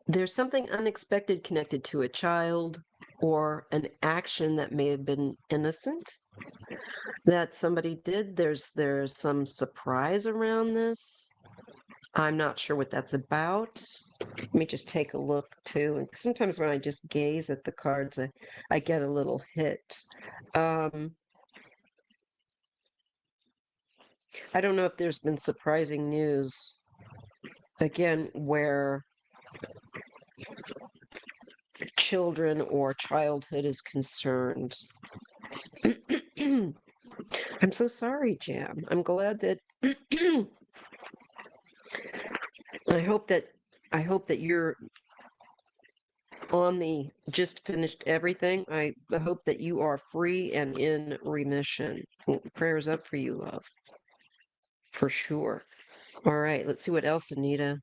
Speaker 1: there's something unexpected connected to a child or an action that may have been innocent that somebody did. There's some surprise around this. I'm not sure what that's about. Let me just take a look too. And sometimes when I just gaze at the cards, I get a little hit. I don't know if there's been surprising news again where children or childhood is concerned. I'm so sorry, Jam. I'm glad that I hope that you're on the just finished everything. I hope that you are free and in remission. Prayers up for you, love. For sure. All right, let's see what else, Anita.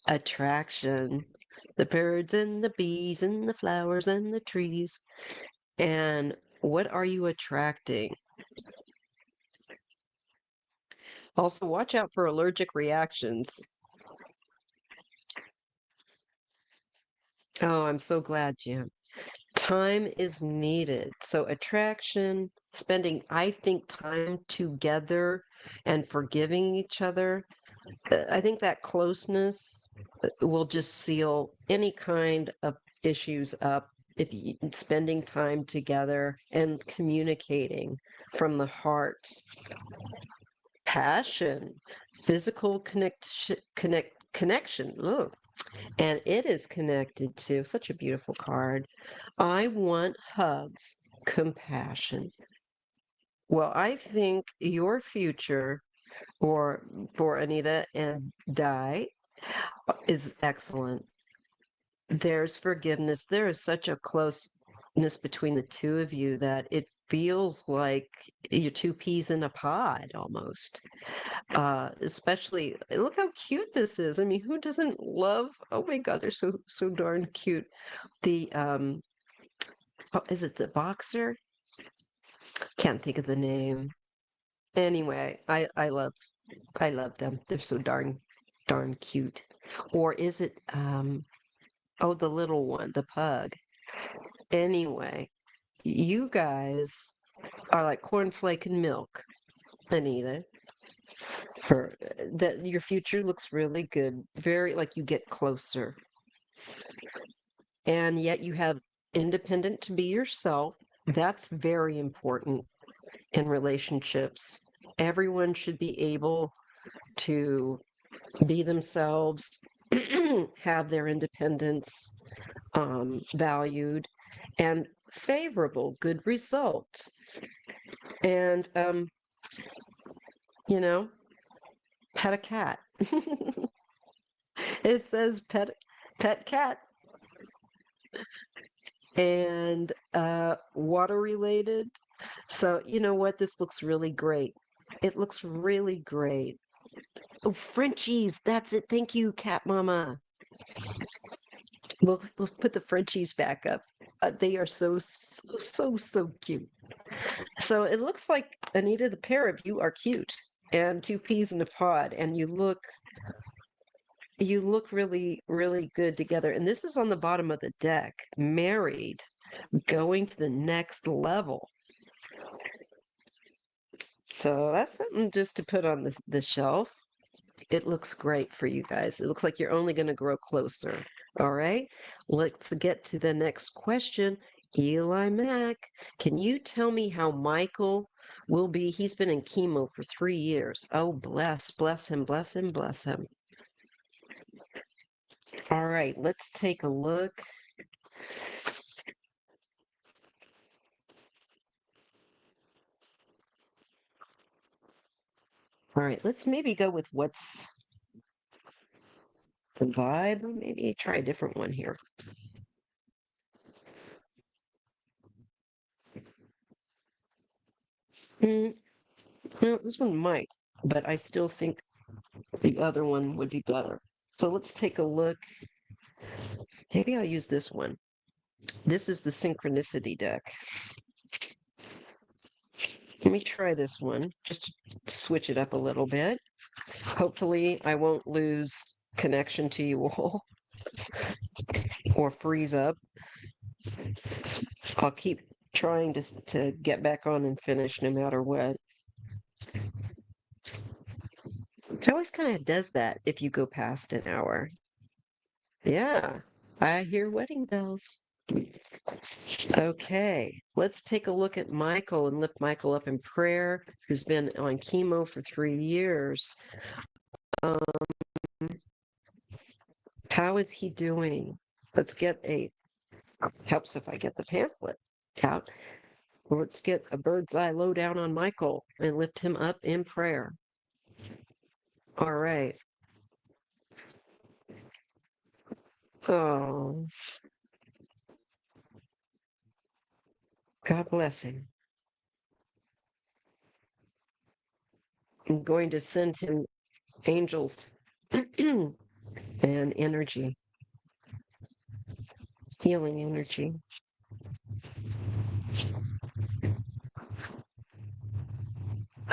Speaker 1: Attraction. The birds and the bees and the flowers and the trees. And what are you attracting? Also, watch out for allergic reactions. Oh, I'm so glad, Jim. Time is needed. So, attraction, spending, I think, time together and forgiving each other. I think that closeness will just seal any kind of issues up if you spending time together and communicating from the heart. Passion, physical connection. Ugh. And it is connected to such a beautiful card. I want hugs, compassion. Well, I think your future, or for Anita and Di, is excellent. There's forgiveness. There is such a closeness between the two of you that it feels like you're two peas in a pod almost. Especially, look how cute this is. I mean, who doesn't love? Oh my God, they're so darn cute. The is it the boxer? Can't think of the name. Anyway, I love them. They're so darn cute. Or is it oh, the little one, the pug. Anyway, you guys are like cornflake and milk, Anita. For that, your future looks really good. Very like you get closer, and yet you have independent to be yourself. That's very important in relationships. Everyone should be able to be themselves, have their independence valued, and favorable, good results. And, you know, pet a cat. It says pet cat. And water related. So, you know what? This looks really great. It looks really great. Oh, Frenchies. That's it. Thank you, Cat Mama. We'll put the Frenchies back up. They are so cute. So it looks like, Anita, the pair of you are cute and two peas in a pod, and you look you look really, really good together. And this is on the bottom of the deck. Married, going to the next level. So that's something just to put on the shelf. It looks great for you guys. It looks like you're only going to grow closer. All right. Let's get to the next question. Eli Mack, can you tell me how Michael will be? He's been in chemo for 3 years. Oh, bless him, bless him, bless him. All right, let's take a look. All right, let's maybe go with what's the vibe. Maybe try a different one here. Mm, no, this one might, but I still think the other one would be better. So let's take a look. Maybe I'll use this one. This is the synchronicity deck. Let me try this one, just to switch it up a little bit. Hopefully, I won't lose connection to you all or freeze up. I'll keep trying to get back on and finish no matter what. It always kind of does that if you go past an hour. Yeah, I hear wedding bells. Okay, let's take a look at Michael and lift Michael up in prayer, who's been on chemo for 3 years. Um, how is he doing? Let's get helps if I get the pamphlet out. Let's get a bird's eye lowdown on Michael and lift him up in prayer. All right. Oh, God bless him. I'm going to send him angels and energy, healing energy.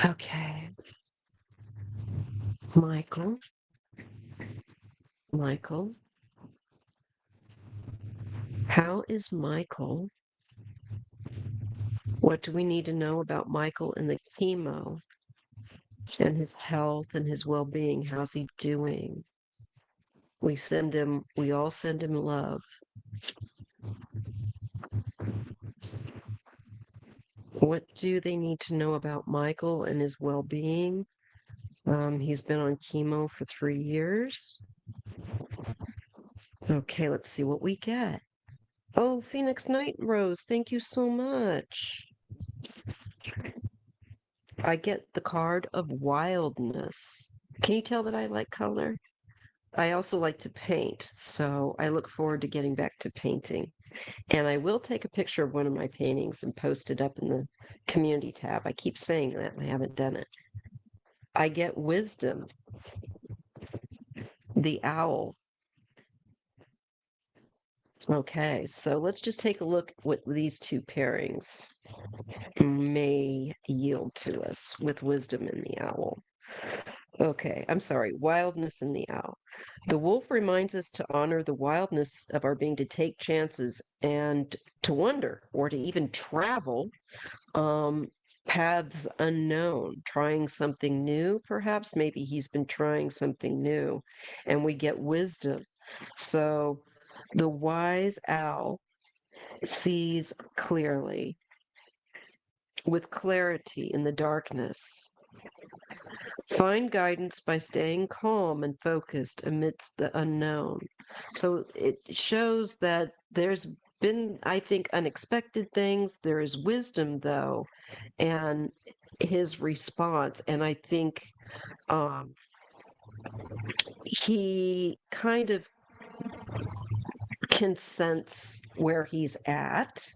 Speaker 1: Okay. Michael, Michael, how is Michael? What do we need to know about Michael and the chemo and his health and his well-being? How's he doing? We all send him love. What do they need to know about Michael and his well-being? He's been on chemo for 3 years. Okay, let's see what we get. Oh, Phoenix Night Rose, thank you so much. I get the card of wildness. Can you tell that I like color? I also like to paint, so I look forward to getting back to painting. And I will take a picture of one of my paintings and post it up in the community tab. I keep saying that, and I haven't done it. I get wisdom, the owl. Okay, so let's just take a look what these two pairings may yield to us with wisdom and the owl. Okay, I'm sorry, wildness and the owl. The wolf reminds us to honor the wildness of our being, to take chances and to wonder or to even travel paths unknown, trying something new, perhaps. Maybe he's been trying something new, and we get wisdom. So the wise owl sees clearly, with clarity in the darkness. Find guidance by staying calm and focused amidst the unknown. So it shows that there's been, I think, unexpected things. There is wisdom, though, and his response. And I think he kind of can sense where he's at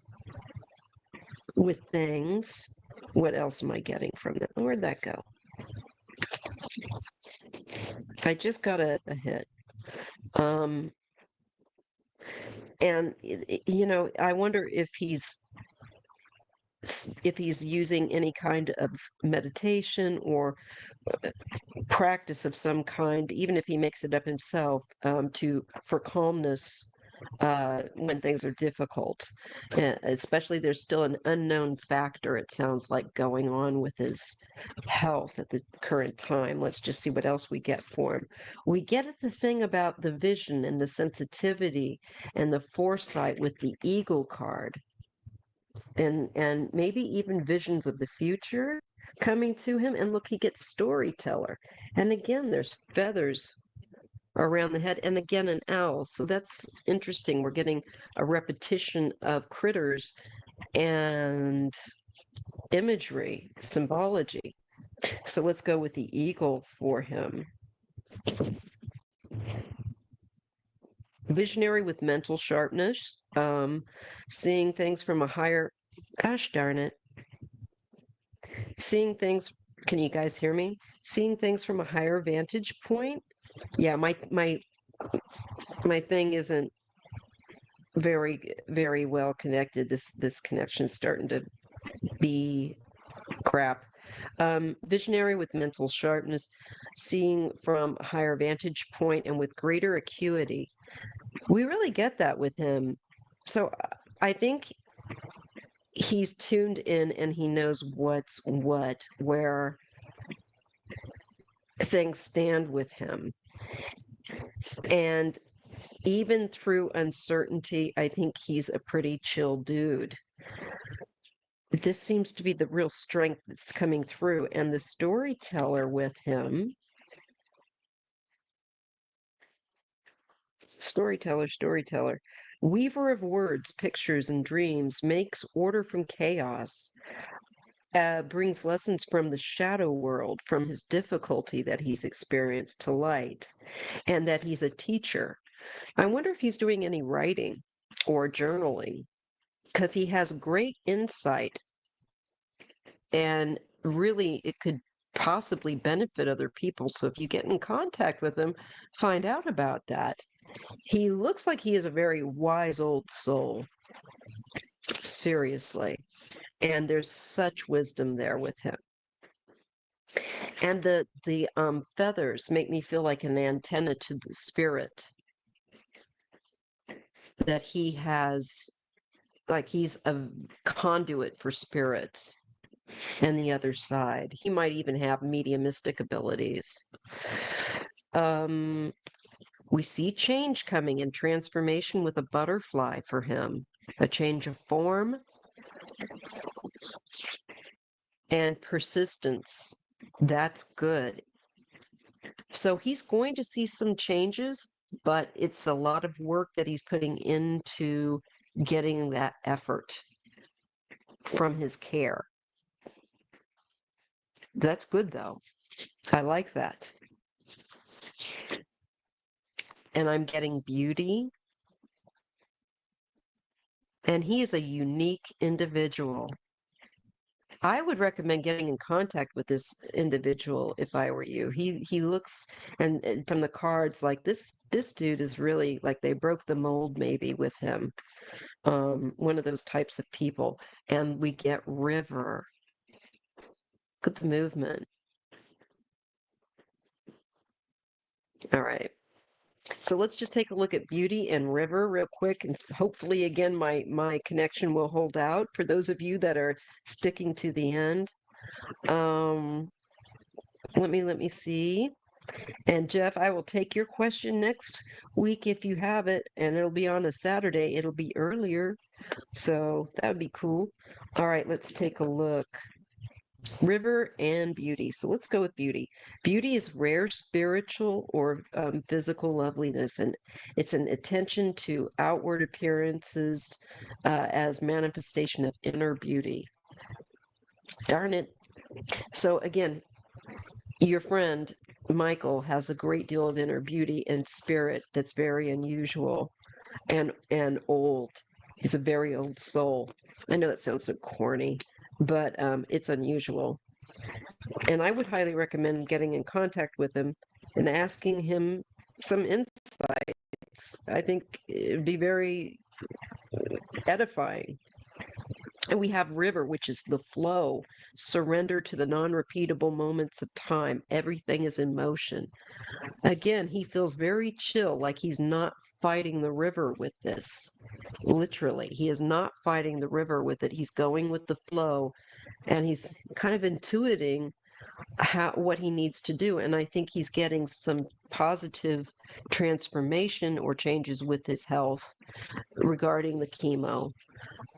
Speaker 1: with things. What else am I getting from that? Where'd that go? I just got a hit. Um, and I wonder if he's using any kind of meditation or practice of some kind, even if he makes it up himself, for calmness when things are difficult. Especially, there's still an unknown factor, it sounds like, going on with his health at the current time. Let's just see what else we get for him. We get at the thing about the vision and the sensitivity and the foresight with the eagle card, and maybe even visions of the future coming to him. And look, he gets storyteller, and again there's feathers around the head, and again an owl. So that's interesting. We're getting a repetition of critters and imagery, symbology. So let's go with the eagle for him. Visionary with mental sharpness, seeing things from a higher, gosh darn it, seeing things, can you guys hear me? Seeing things from a higher vantage point. Yeah, my thing isn't very well connected. This connection's starting to be crap. Visionary with mental sharpness, seeing from a higher vantage point and with greater acuity. We really get that with him. So I think he's tuned in and he knows what's what, where things stand with him. And even through uncertainty, I think he's a pretty chill dude. This seems to be the real strength that's coming through. And the storyteller with him, storyteller, weaver of words, pictures, and dreams, makes order from chaos, brings lessons from the shadow world, from his difficulty that he's experienced to light, and that he's a teacher. I wonder if he's doing any writing or journaling, because he has great insight, and really it could possibly benefit other people. So if you get in contact with him, find out about that. He looks like he is a very wise old soul, seriously. And there's such wisdom there with him. And the feathers make me feel like an antenna to the spirit, that he has, like he's a conduit for spirit and the other side. He might even have mediumistic abilities. We see change coming and transformation with a butterfly for him, a change of form and persistence. That's good. So he's going to see some changes, but it's a lot of work that he's putting into getting that effort from his care. That's good, though. I like that. And I'm getting beauty. And he is a unique individual. I would recommend getting in contact with this individual if I were you. He looks, and from the cards, like this dude is really like they broke the mold maybe with him. One of those types of people. And we get river. Look at the movement. All right. So let's just take a look at beauty and river real quick, and hopefully again my connection will hold out for those of you that are sticking to the end. Let me see. And Jeff, I will take your question next week if you have it, and it'll be on a Saturday. It'll be earlier, so that would be cool. All right, let's take a look. River and beauty. So let's go with beauty. Beauty is rare spiritual or physical loveliness, and it's an attention to outward appearances as manifestation of inner beauty. Darn it. So again, your friend Michael has a great deal of inner beauty and spirit that's very unusual and old. He's a very old soul. I know that sounds so corny, but it's unusual. And I would highly recommend getting in contact with him and asking him some insights. I think it would be very edifying. And we have river, which is the flow, surrender to the non-repeatable moments of time. Everything is in motion. Again, he feels very chill, like he's not fighting the river with this. Literally, he is not fighting the river with it. He's going with the flow, and he's kind of intuiting what he needs to do. And I think he's getting some positive transformation or changes with his health regarding the chemo.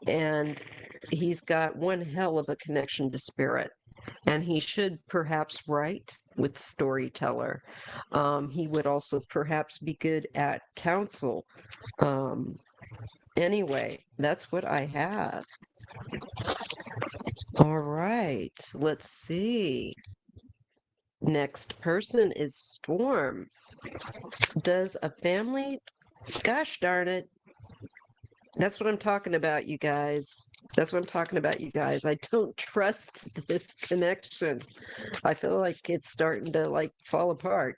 Speaker 1: And he's got one hell of a connection to spirit. And he should perhaps write with storyteller. He would also perhaps be good at counsel. Anyway, that's what I have. All right, let's see. Next person is Storm. Does a family, gosh darn it. That's what I'm talking about, you guys. That's what I'm talking about, you guys. I don't trust this connection. I feel like it's starting to fall apart.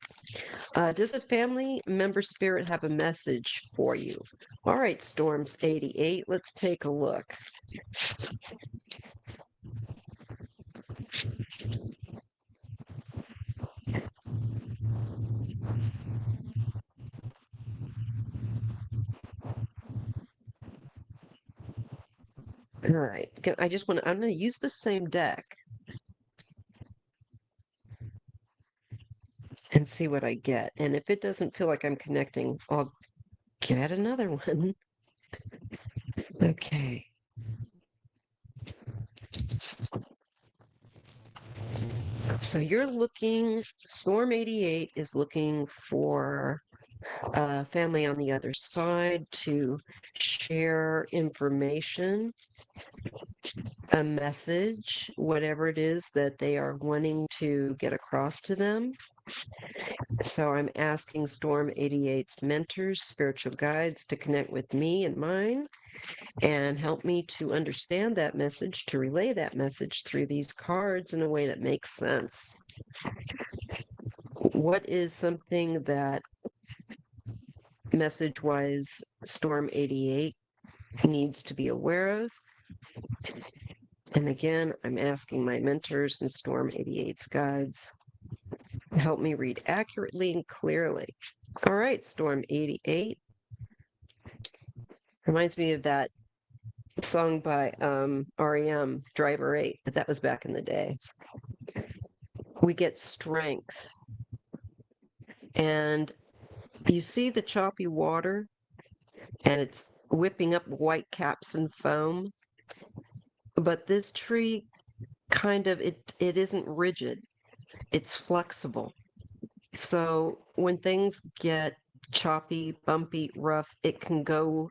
Speaker 1: Does a family member spirit have a message for you? All right, Storms 88, let's take a look. All right, I'm going to use the same deck and see what I get. And if it doesn't feel like I'm connecting, I'll get another one. Okay. So Storm 88 is looking for a family on the other side to share information, a message, whatever it is that they are wanting to get across to them. So I'm asking Storm 88's mentors, spiritual guides, to connect with me and mine and help me to understand that message, to relay that message through these cards in a way that makes sense. What is something that message-wise Storm 88 needs to be aware of? And again, I'm asking my mentors and Storm 88's guides to help me read accurately and clearly. All right, Storm 88. Reminds me of that song by REM, Driver 8, but that was back in the day. We get strength. And you see the choppy water, and it's whipping up white caps and foam. But this tree it isn't rigid. It's flexible. So when things get choppy, bumpy, rough, it can go,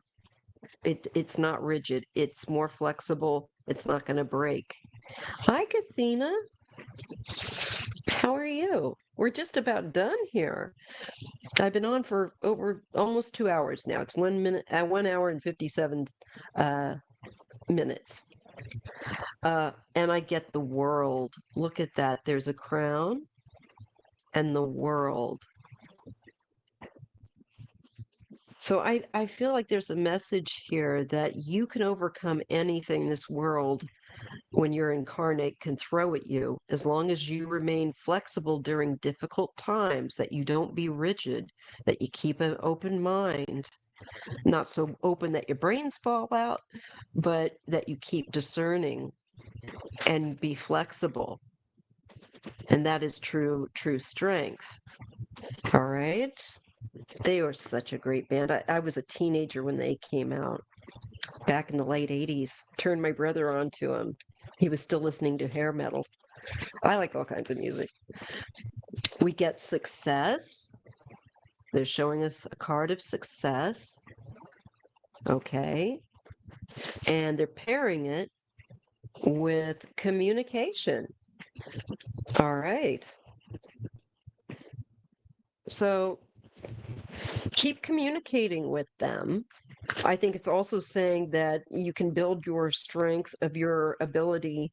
Speaker 1: it's not rigid. It's more flexible. It's not going to break. Hi, Kathina. How are you? We're just about done here. I've been on for over almost 2 hours now. It's 1 hour and 57 minutes. And I get the world. Look at that. There's a crown and the world. So I feel like there's a message here that you can overcome anything this world, when you're incarnate, can throw at you, as long as you remain flexible during difficult times, that you don't be rigid, that you keep an open mind, not so open that your brains fall out, but that you keep discerning and be flexible. And that is true strength. All right. They were such a great band. I was a teenager when they came out back in the late 80s. Turned my brother on to them. He was still listening to hair metal. I like all kinds of music. We get success. They're showing us a card of success. Okay. And they're pairing it with communication. All right. So keep communicating with them. I think it's also saying that you can build your strength of your ability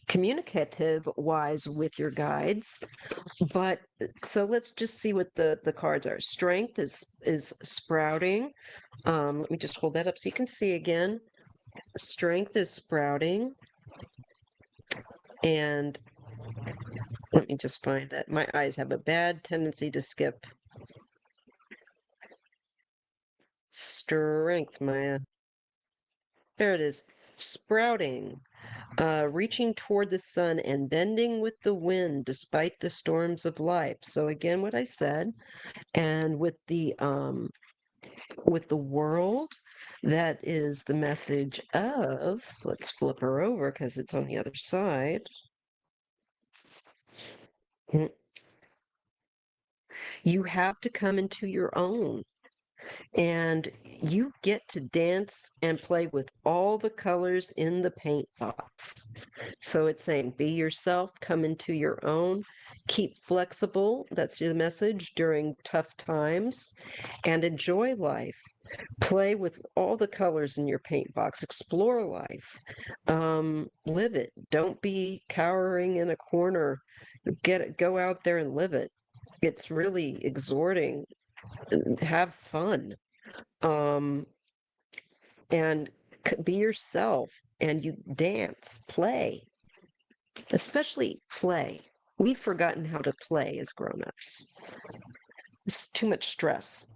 Speaker 1: communicative wise with your guides. But so let's just see what the cards are. Strength is sprouting. Let me just hold that up so you can see again. Strength is sprouting. And let me just find that. My eyes have a bad tendency to skip. Strength, Maya. There it is. Sprouting, reaching toward the sun and bending with the wind despite the storms of life. So again, what I said, and with the world, that is the message of, let's flip her over because it's on the other side. Mm, you have to come into your own. And you get to dance and play with all the colors in the paint box. So it's saying be yourself, come into your own, keep flexible. That's the message during tough times, and enjoy life. Play with all the colors in your paint box, explore life, live it. Don't be cowering in a corner. Go out there and live it. It's really exhorting. Have fun, um, and be yourself, and you dance, play, especially play. We've forgotten how to play as grown-ups. It's too much stress.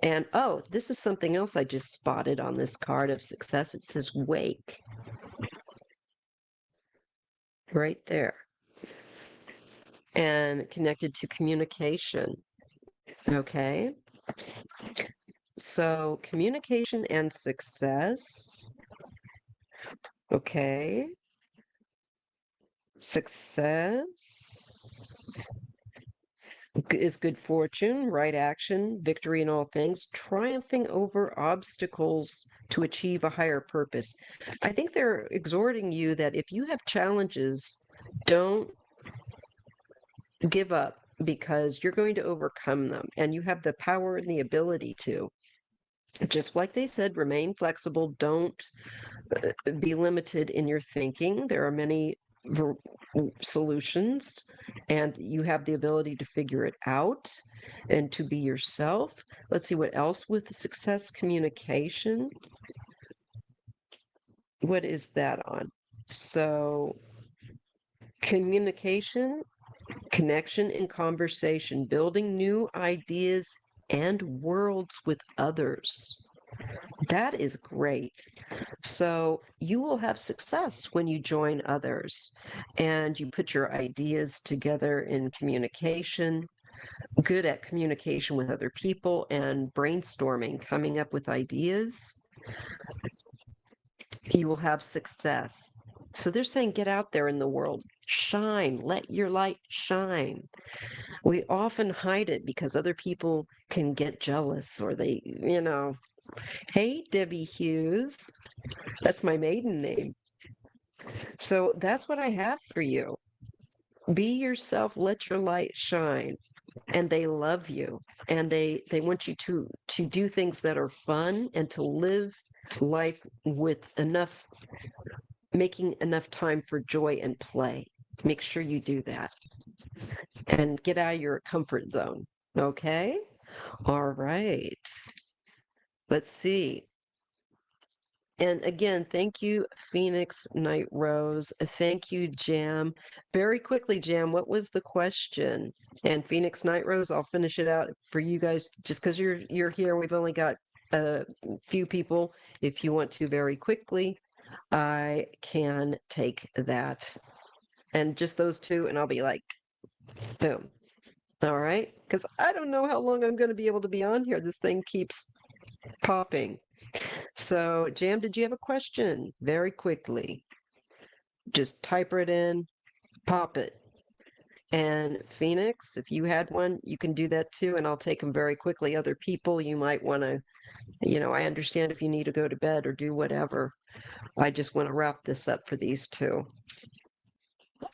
Speaker 1: And oh, this is something else I just spotted on this card of success. It says wake right there, and connected to communication. Okay. So communication and success. Okay. Success is good fortune, right action, victory in all things, triumphing over obstacles to achieve a higher purpose. I think they're exhorting you that if you have challenges, don't give up because you're going to overcome them and you have the power and the ability to. Just like they said, remain flexible. Don't be limited in your thinking. There are many solutions, and you have the ability to figure it out and to be yourself. Let's see what else with success communication. What is that on? So, communication, connection, and conversation, building new ideas and worlds with others. That is great. So you will have success when you join others and you put your ideas together in communication, good at communication with other people and brainstorming, coming up with ideas. You will have success. So they're saying get out there in the world, shine, let your light shine. We often hide it because other people can get jealous or they. Hey, Debbie Hughes. That's my maiden name. So that's what I have for you. Be yourself, let your light shine. And they love you. And they want you to do things that are fun and to live life with enough making enough time for joy and play. Make sure you do that and get out of your comfort zone. Okay? All right. Let's see. And again, thank you, Phoenix Night Rose. Thank you, Jam. Very quickly, Jam, what was the question? And Phoenix Night Rose, I'll finish it out for you guys just because you're here. We've only got a few people. If you want to very quickly, I can take that. And just those two, and I'll be like, boom. All right. Because I don't know how long I'm going to be able to be on here. This thing keeps popping. So, Jam, did you have a question? Very quickly. Just type it in, pop it. And Phoenix, if you had one, you can do that too, and I'll take them very quickly. Other people, you might want to, I understand if you need to go to bed or do whatever. I just want to wrap this up for these two.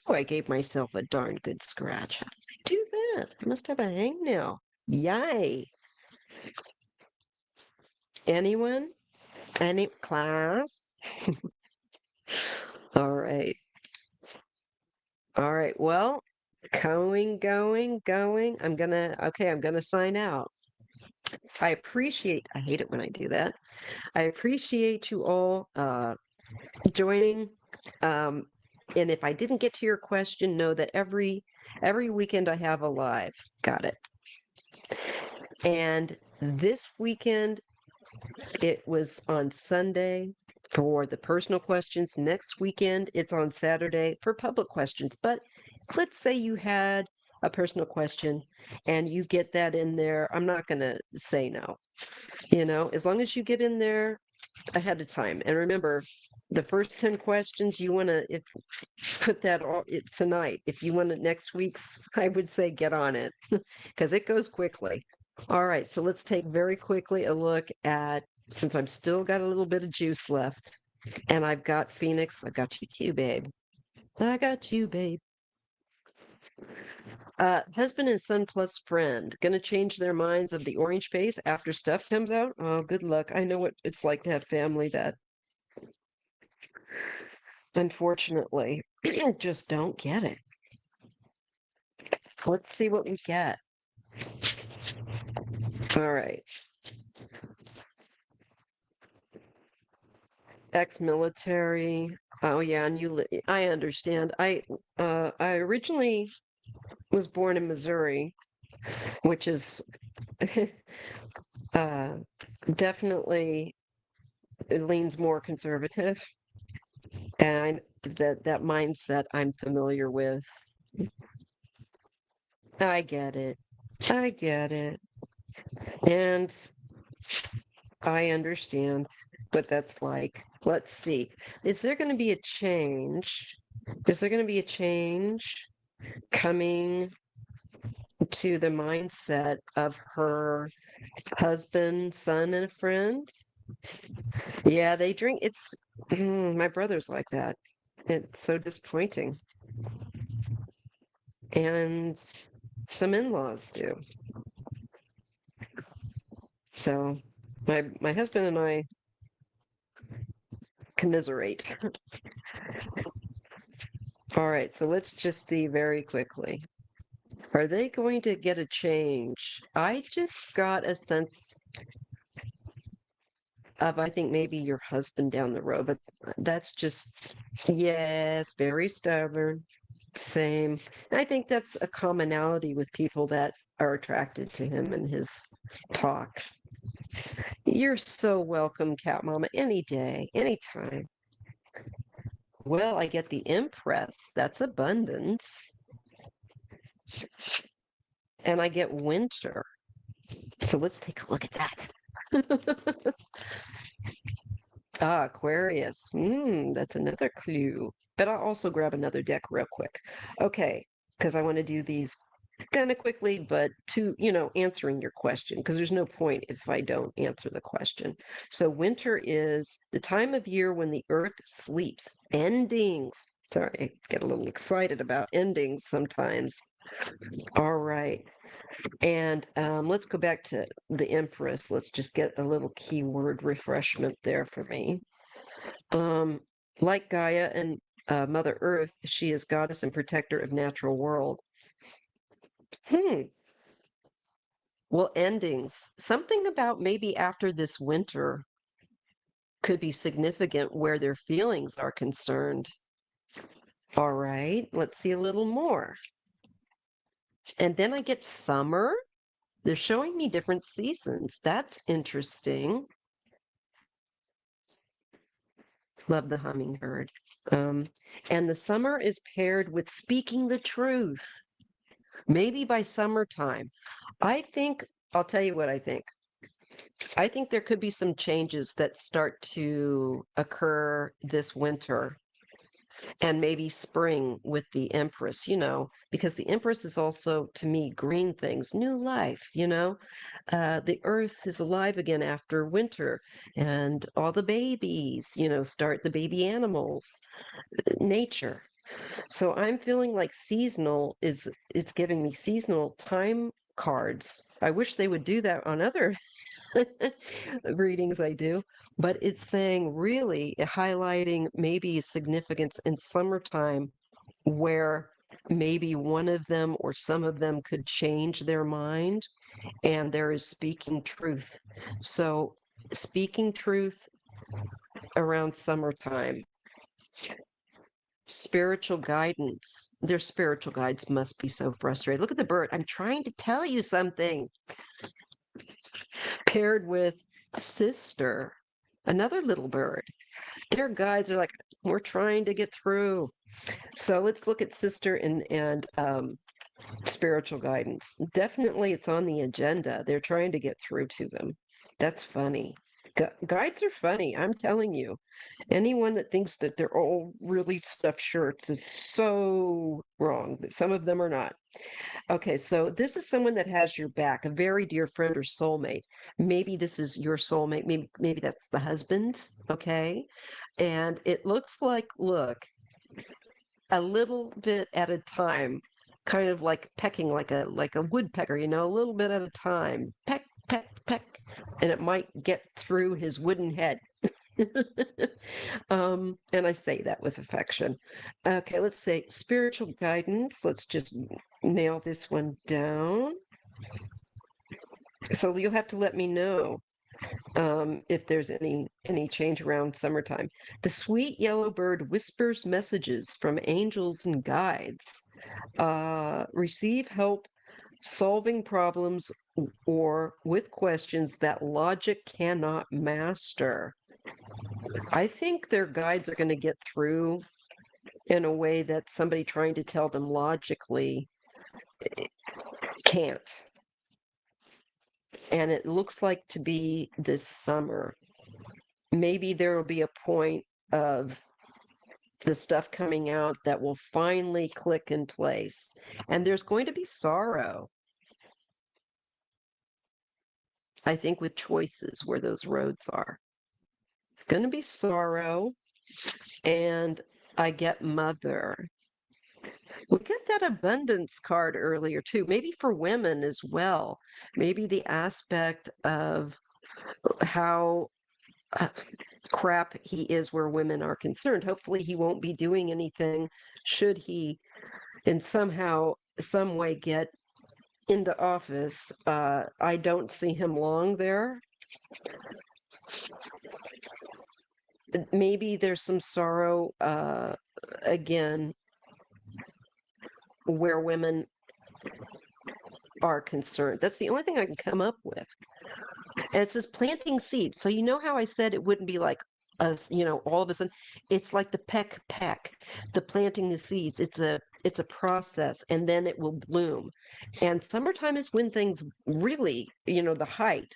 Speaker 1: Oh, I gave myself a darn good scratch. How did I do that? I must have a hangnail. Yay. Anyone? Any class? All right. All right. Well, going. I'm gonna sign out. I hate it when I do that. I appreciate you all joining. Um, and if I didn't get to your question, know that every weekend I have a live. Got it. And this weekend, it was on Sunday for the personal questions. Next weekend, it's on Saturday for public questions. But let's say you had a personal question and you get that in there. I'm not going to say no. As long as you get in there ahead of time. And remember, the first 10 questions you want to put that all tonight. If you want it next week's, I would say get on it because it goes quickly. All right, so let's take very quickly a look at, since I'm still got a little bit of juice left, and I've got Phoenix. I've got you too, babe. I got you, babe. Husband and son plus friend. Gonna change their minds of the orange face after stuff comes out? Oh, good luck. I know what it's like to have family that unfortunately just don't get it. Let's see what we get. All right. Ex-military. Oh yeah, and I understand. I originally was born in Missouri, which is uh definitely it leans more conservative. And that mindset I'm familiar with. I get it. I get it. And I understand what that's like. Let's see. Is there going to be a change? Is there going to be a change coming to the mindset of her husband, son, and a friend? Yeah, they drink. My brother's like that. It's so disappointing. And some in-laws do. So my husband and I commiserate. All right, so let's just see very quickly. Are they going to get a change? I just got a sense of, I think maybe your husband down the road, but that's just, yes, very stubborn. Same. I think that's a commonality with people that are attracted to him and his talk. You're so welcome, Cat Mama, any day, anytime. Well, I get the Empress. That's abundance. And I get winter. So let's take a look at that. Aquarius. That's another clue. But I'll also grab another deck real quick. Okay, because I want to do these kind of quickly, but answering your question, because there's no point if I don't answer the question. So winter is the time of year when the earth sleeps. Endings. Sorry, I get a little excited about endings sometimes. All right. And let's go back to the Empress. Let's just get a little keyword refreshment there for me. Like Gaia and Mother Earth, she is goddess and protector of natural world. Well, endings. Something about maybe after this winter could be significant where their feelings are concerned. All right, let's see a little more. And then I get summer. They're showing me different seasons. That's interesting. Love the hummingbird. And the summer is paired with speaking the truth. Maybe by summertime. I'll tell you what I think. I think there could be some changes that start to occur this winter and maybe spring with the Empress, because the Empress is also, to me, green things, new life, the earth is alive again after winter and all the babies, start the baby animals, nature. So I'm feeling like it's giving me seasonal time cards. I wish they would do that on other readings I do, but it's saying really highlighting maybe significance in summertime where maybe one of them or some of them could change their mind and there is speaking truth. So speaking truth around summertime. Spiritual guidance. Their spiritual guides must be so frustrated. Look at the bird. I'm trying to tell you something. Paired with sister, another little bird. Their guides are like, we're trying to get through. So let's look at sister and spiritual guidance. Definitely it's on the agenda. They're trying to get through to them. That's funny. Guides are funny, I'm telling you. Anyone that thinks that they're all really stuffed shirts is so wrong. Some of them are not. Okay, so this is someone that has your back, a very dear friend or soulmate. Maybe this is your soulmate. Maybe that's the husband. Okay, and it looks like, look, a little bit at a time, kind of like pecking like a woodpecker, a little bit at a time. Peck, peck, peck, and it might get through his wooden head. And I say that with affection. Okay, let's say spiritual guidance. Let's just nail this one down. So you'll have to let me know if there's any change around summertime. The sweet yellow bird whispers messages from angels and guides. Receive help solving problems or with questions that logic cannot master. I think their guides are going to get through in a way that somebody trying to tell them logically can't. And it looks like to be this summer. Maybe there will be a point of the stuff coming out that will finally click in place. And there's going to be sorrow. I think with choices where those roads are. It's going to be sorrow. And I get mother. We get that abundance card earlier too, maybe for women as well. Maybe the aspect of how crap he is where women are concerned. Hopefully he won't be doing anything should he in some way get into office. I don't see him long there. Maybe there's some sorrow again where women are concerned. That's the only thing I can come up with. And it says planting seeds. So you know how I said it wouldn't be like all of a sudden. It's like the peck, the planting the seeds. It's a process, and then it will bloom. And summertime is when things really, the height,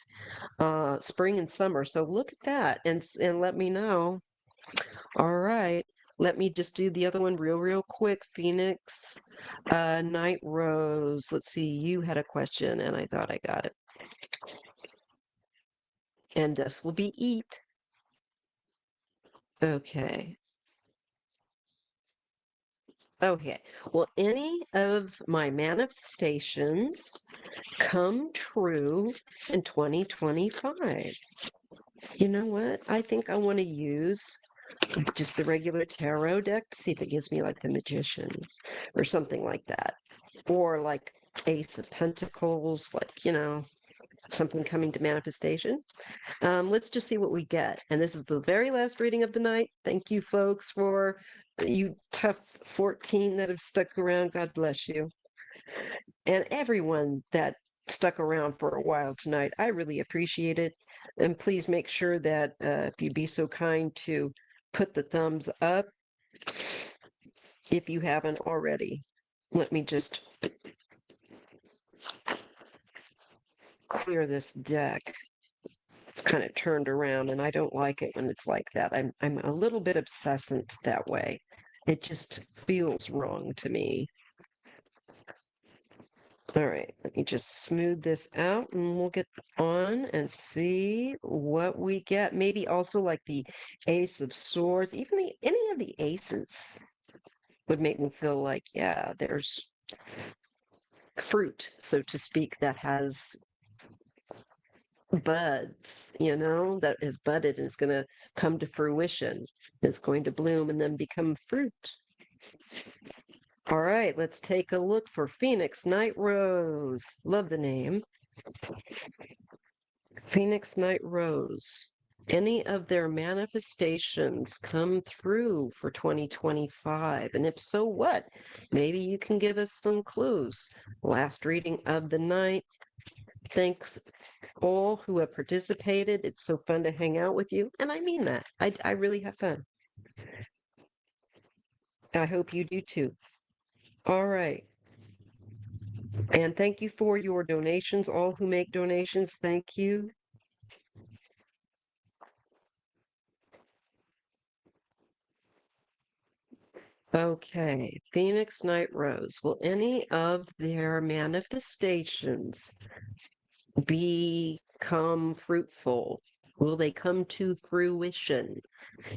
Speaker 1: spring and summer. So look at that and let me know. All right. Let me just do the other one real quick. Phoenix, Night Rose. Let's see. You had a question, and I thought I got it. And this will be eat. Okay. Okay. Will any of my manifestations come true in 2025? You know what? I think I want to use just the regular tarot deck to see if it gives me like the Magician or something like that. Or like Ace of Pentacles, like, something coming to manifestation. Let's just see what we get. And this is the very last reading of the night. Thank you, folks, for you tough 14 that have stuck around. God bless you. And everyone that stuck around for a while tonight. I really appreciate it. And please make sure that if you'd be so kind to put the thumbs up if you haven't already. Let me just clear this deck. It's kind of turned around, and I don't like it when it's like that. I'm a little bit obsessant that way. It just feels wrong to me. All right, let me just smooth this out, and we'll get on and see what we get. Maybe also like the Ace of Swords, even any of the aces would make me feel like, yeah, there's fruit, so to speak, that has buds, that is budded and it's going to come to fruition. It's going to bloom and then become fruit. All right, let's take a look for Phoenix Night Rose. Love the name. Phoenix Night Rose. Any of their manifestations come through for 2025? And if so, what? Maybe you can give us some clues. Last reading of the night. Thanks all who have participated. It's so fun to hang out with you. And I mean that. I really have fun. I hope you do too. All right. And thank you for your donations, all who make donations. Thank you. Okay, Phoenix Night Rose. Will any of their manifestations become fruitful? Will they come to fruition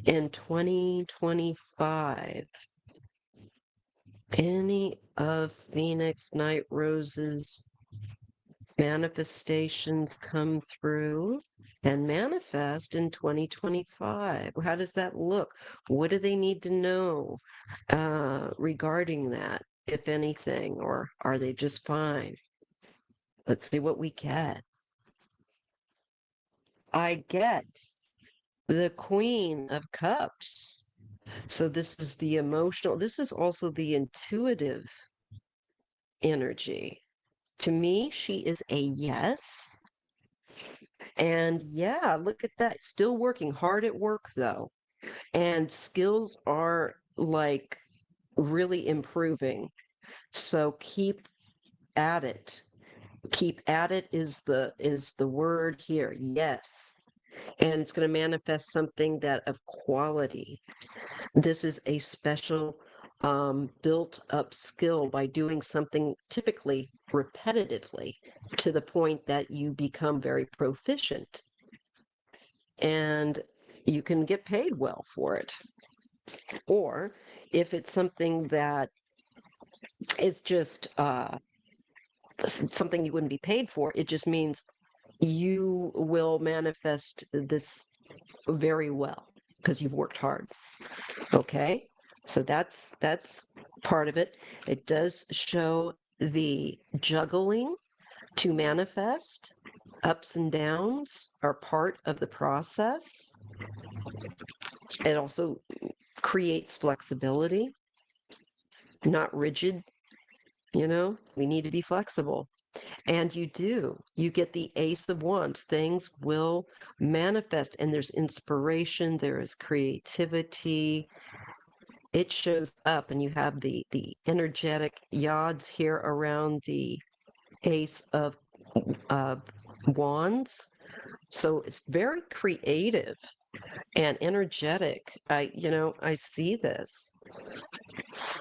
Speaker 1: in 2025? Any of Phoenix Night Rose's manifestations come through and manifest in 2025? How does that look? What do they need to know regarding that, if anything, or are they just fine? Let's see what we get. I get the Queen of Cups. So this is the emotional, this is also the intuitive energy. To me, she is a yes. And yeah, look at that. Still working hard at work though. And skills are like really improving. So keep at it. Keep at it is the word here. Yes. And it's going to manifest something that of quality. This is a special built up skill by doing something typically repetitively to the point that you become very proficient and you can get paid well for it. Or if it's something that is just something you wouldn't be paid for, it just means you will manifest this very well because you've worked hard. Okay, so that's part of it. It does show the juggling to manifest. Ups and downs are part of the process. It also creates flexibility, not rigid. We need to be flexible. And you do. You get the Ace of Wands. Things will manifest, and there's inspiration, there is creativity. It shows up, and you have the energetic yods here around the Ace of Wands. So it's very creative and energetic. I see this.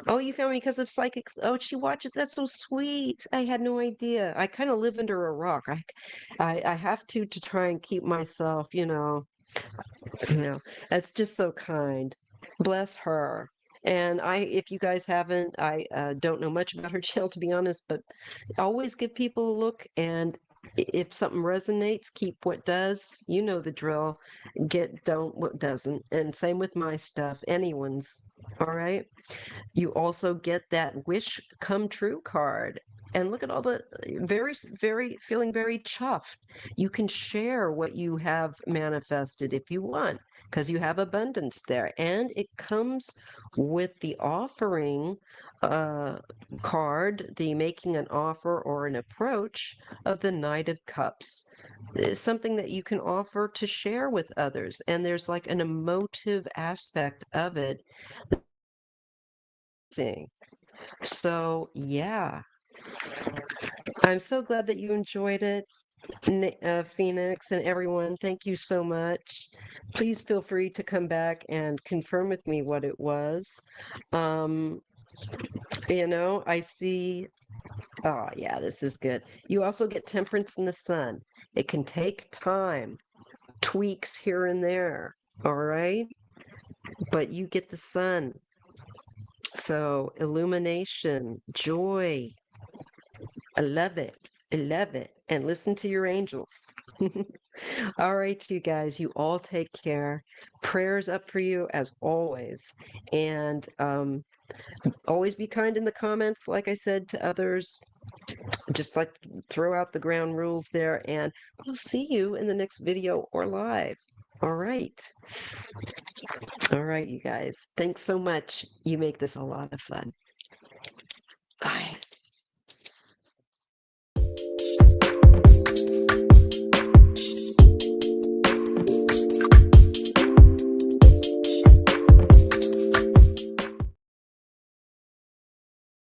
Speaker 1: Oh, you found me because of psychic. Oh, she watches. That's so sweet. I had no idea. I kind of live under a rock. I have to try and keep myself. You know, that's just so kind. Bless her. And if you guys haven't, I don't know much about her channel to be honest, but always give people a look. And if something resonates, keep what does. You know the drill. Don't what doesn't. And same with my stuff. Anyone's. All right. You also get that wish come true card. And look at all the very feeling very chuffed. You can share what you have manifested if you want, because you have abundance there. And it comes with the offering card, the making an offer or an approach of the Knight of Cups. It's something that you can offer to share with others. And there's like an emotive aspect of it. So, yeah, I'm so glad that you enjoyed it, Phoenix, and everyone. Thank you so much. Please feel free to come back and confirm with me what it was. Um, I see. Oh, yeah, this is good. You also get temperance in the sun. It can take time, tweaks here and there. All right. But you get the sun. So, illumination, joy. I love it. I love it. And listen to your angels. All right, you guys, you all take care. Prayers up for you as always. And always be kind in the comments, like I said to others. just like throw out the ground rules there, and I'll see you in the next video or live. All right. All right, you guys. Thanks so much. You make this a lot of fun. Bye.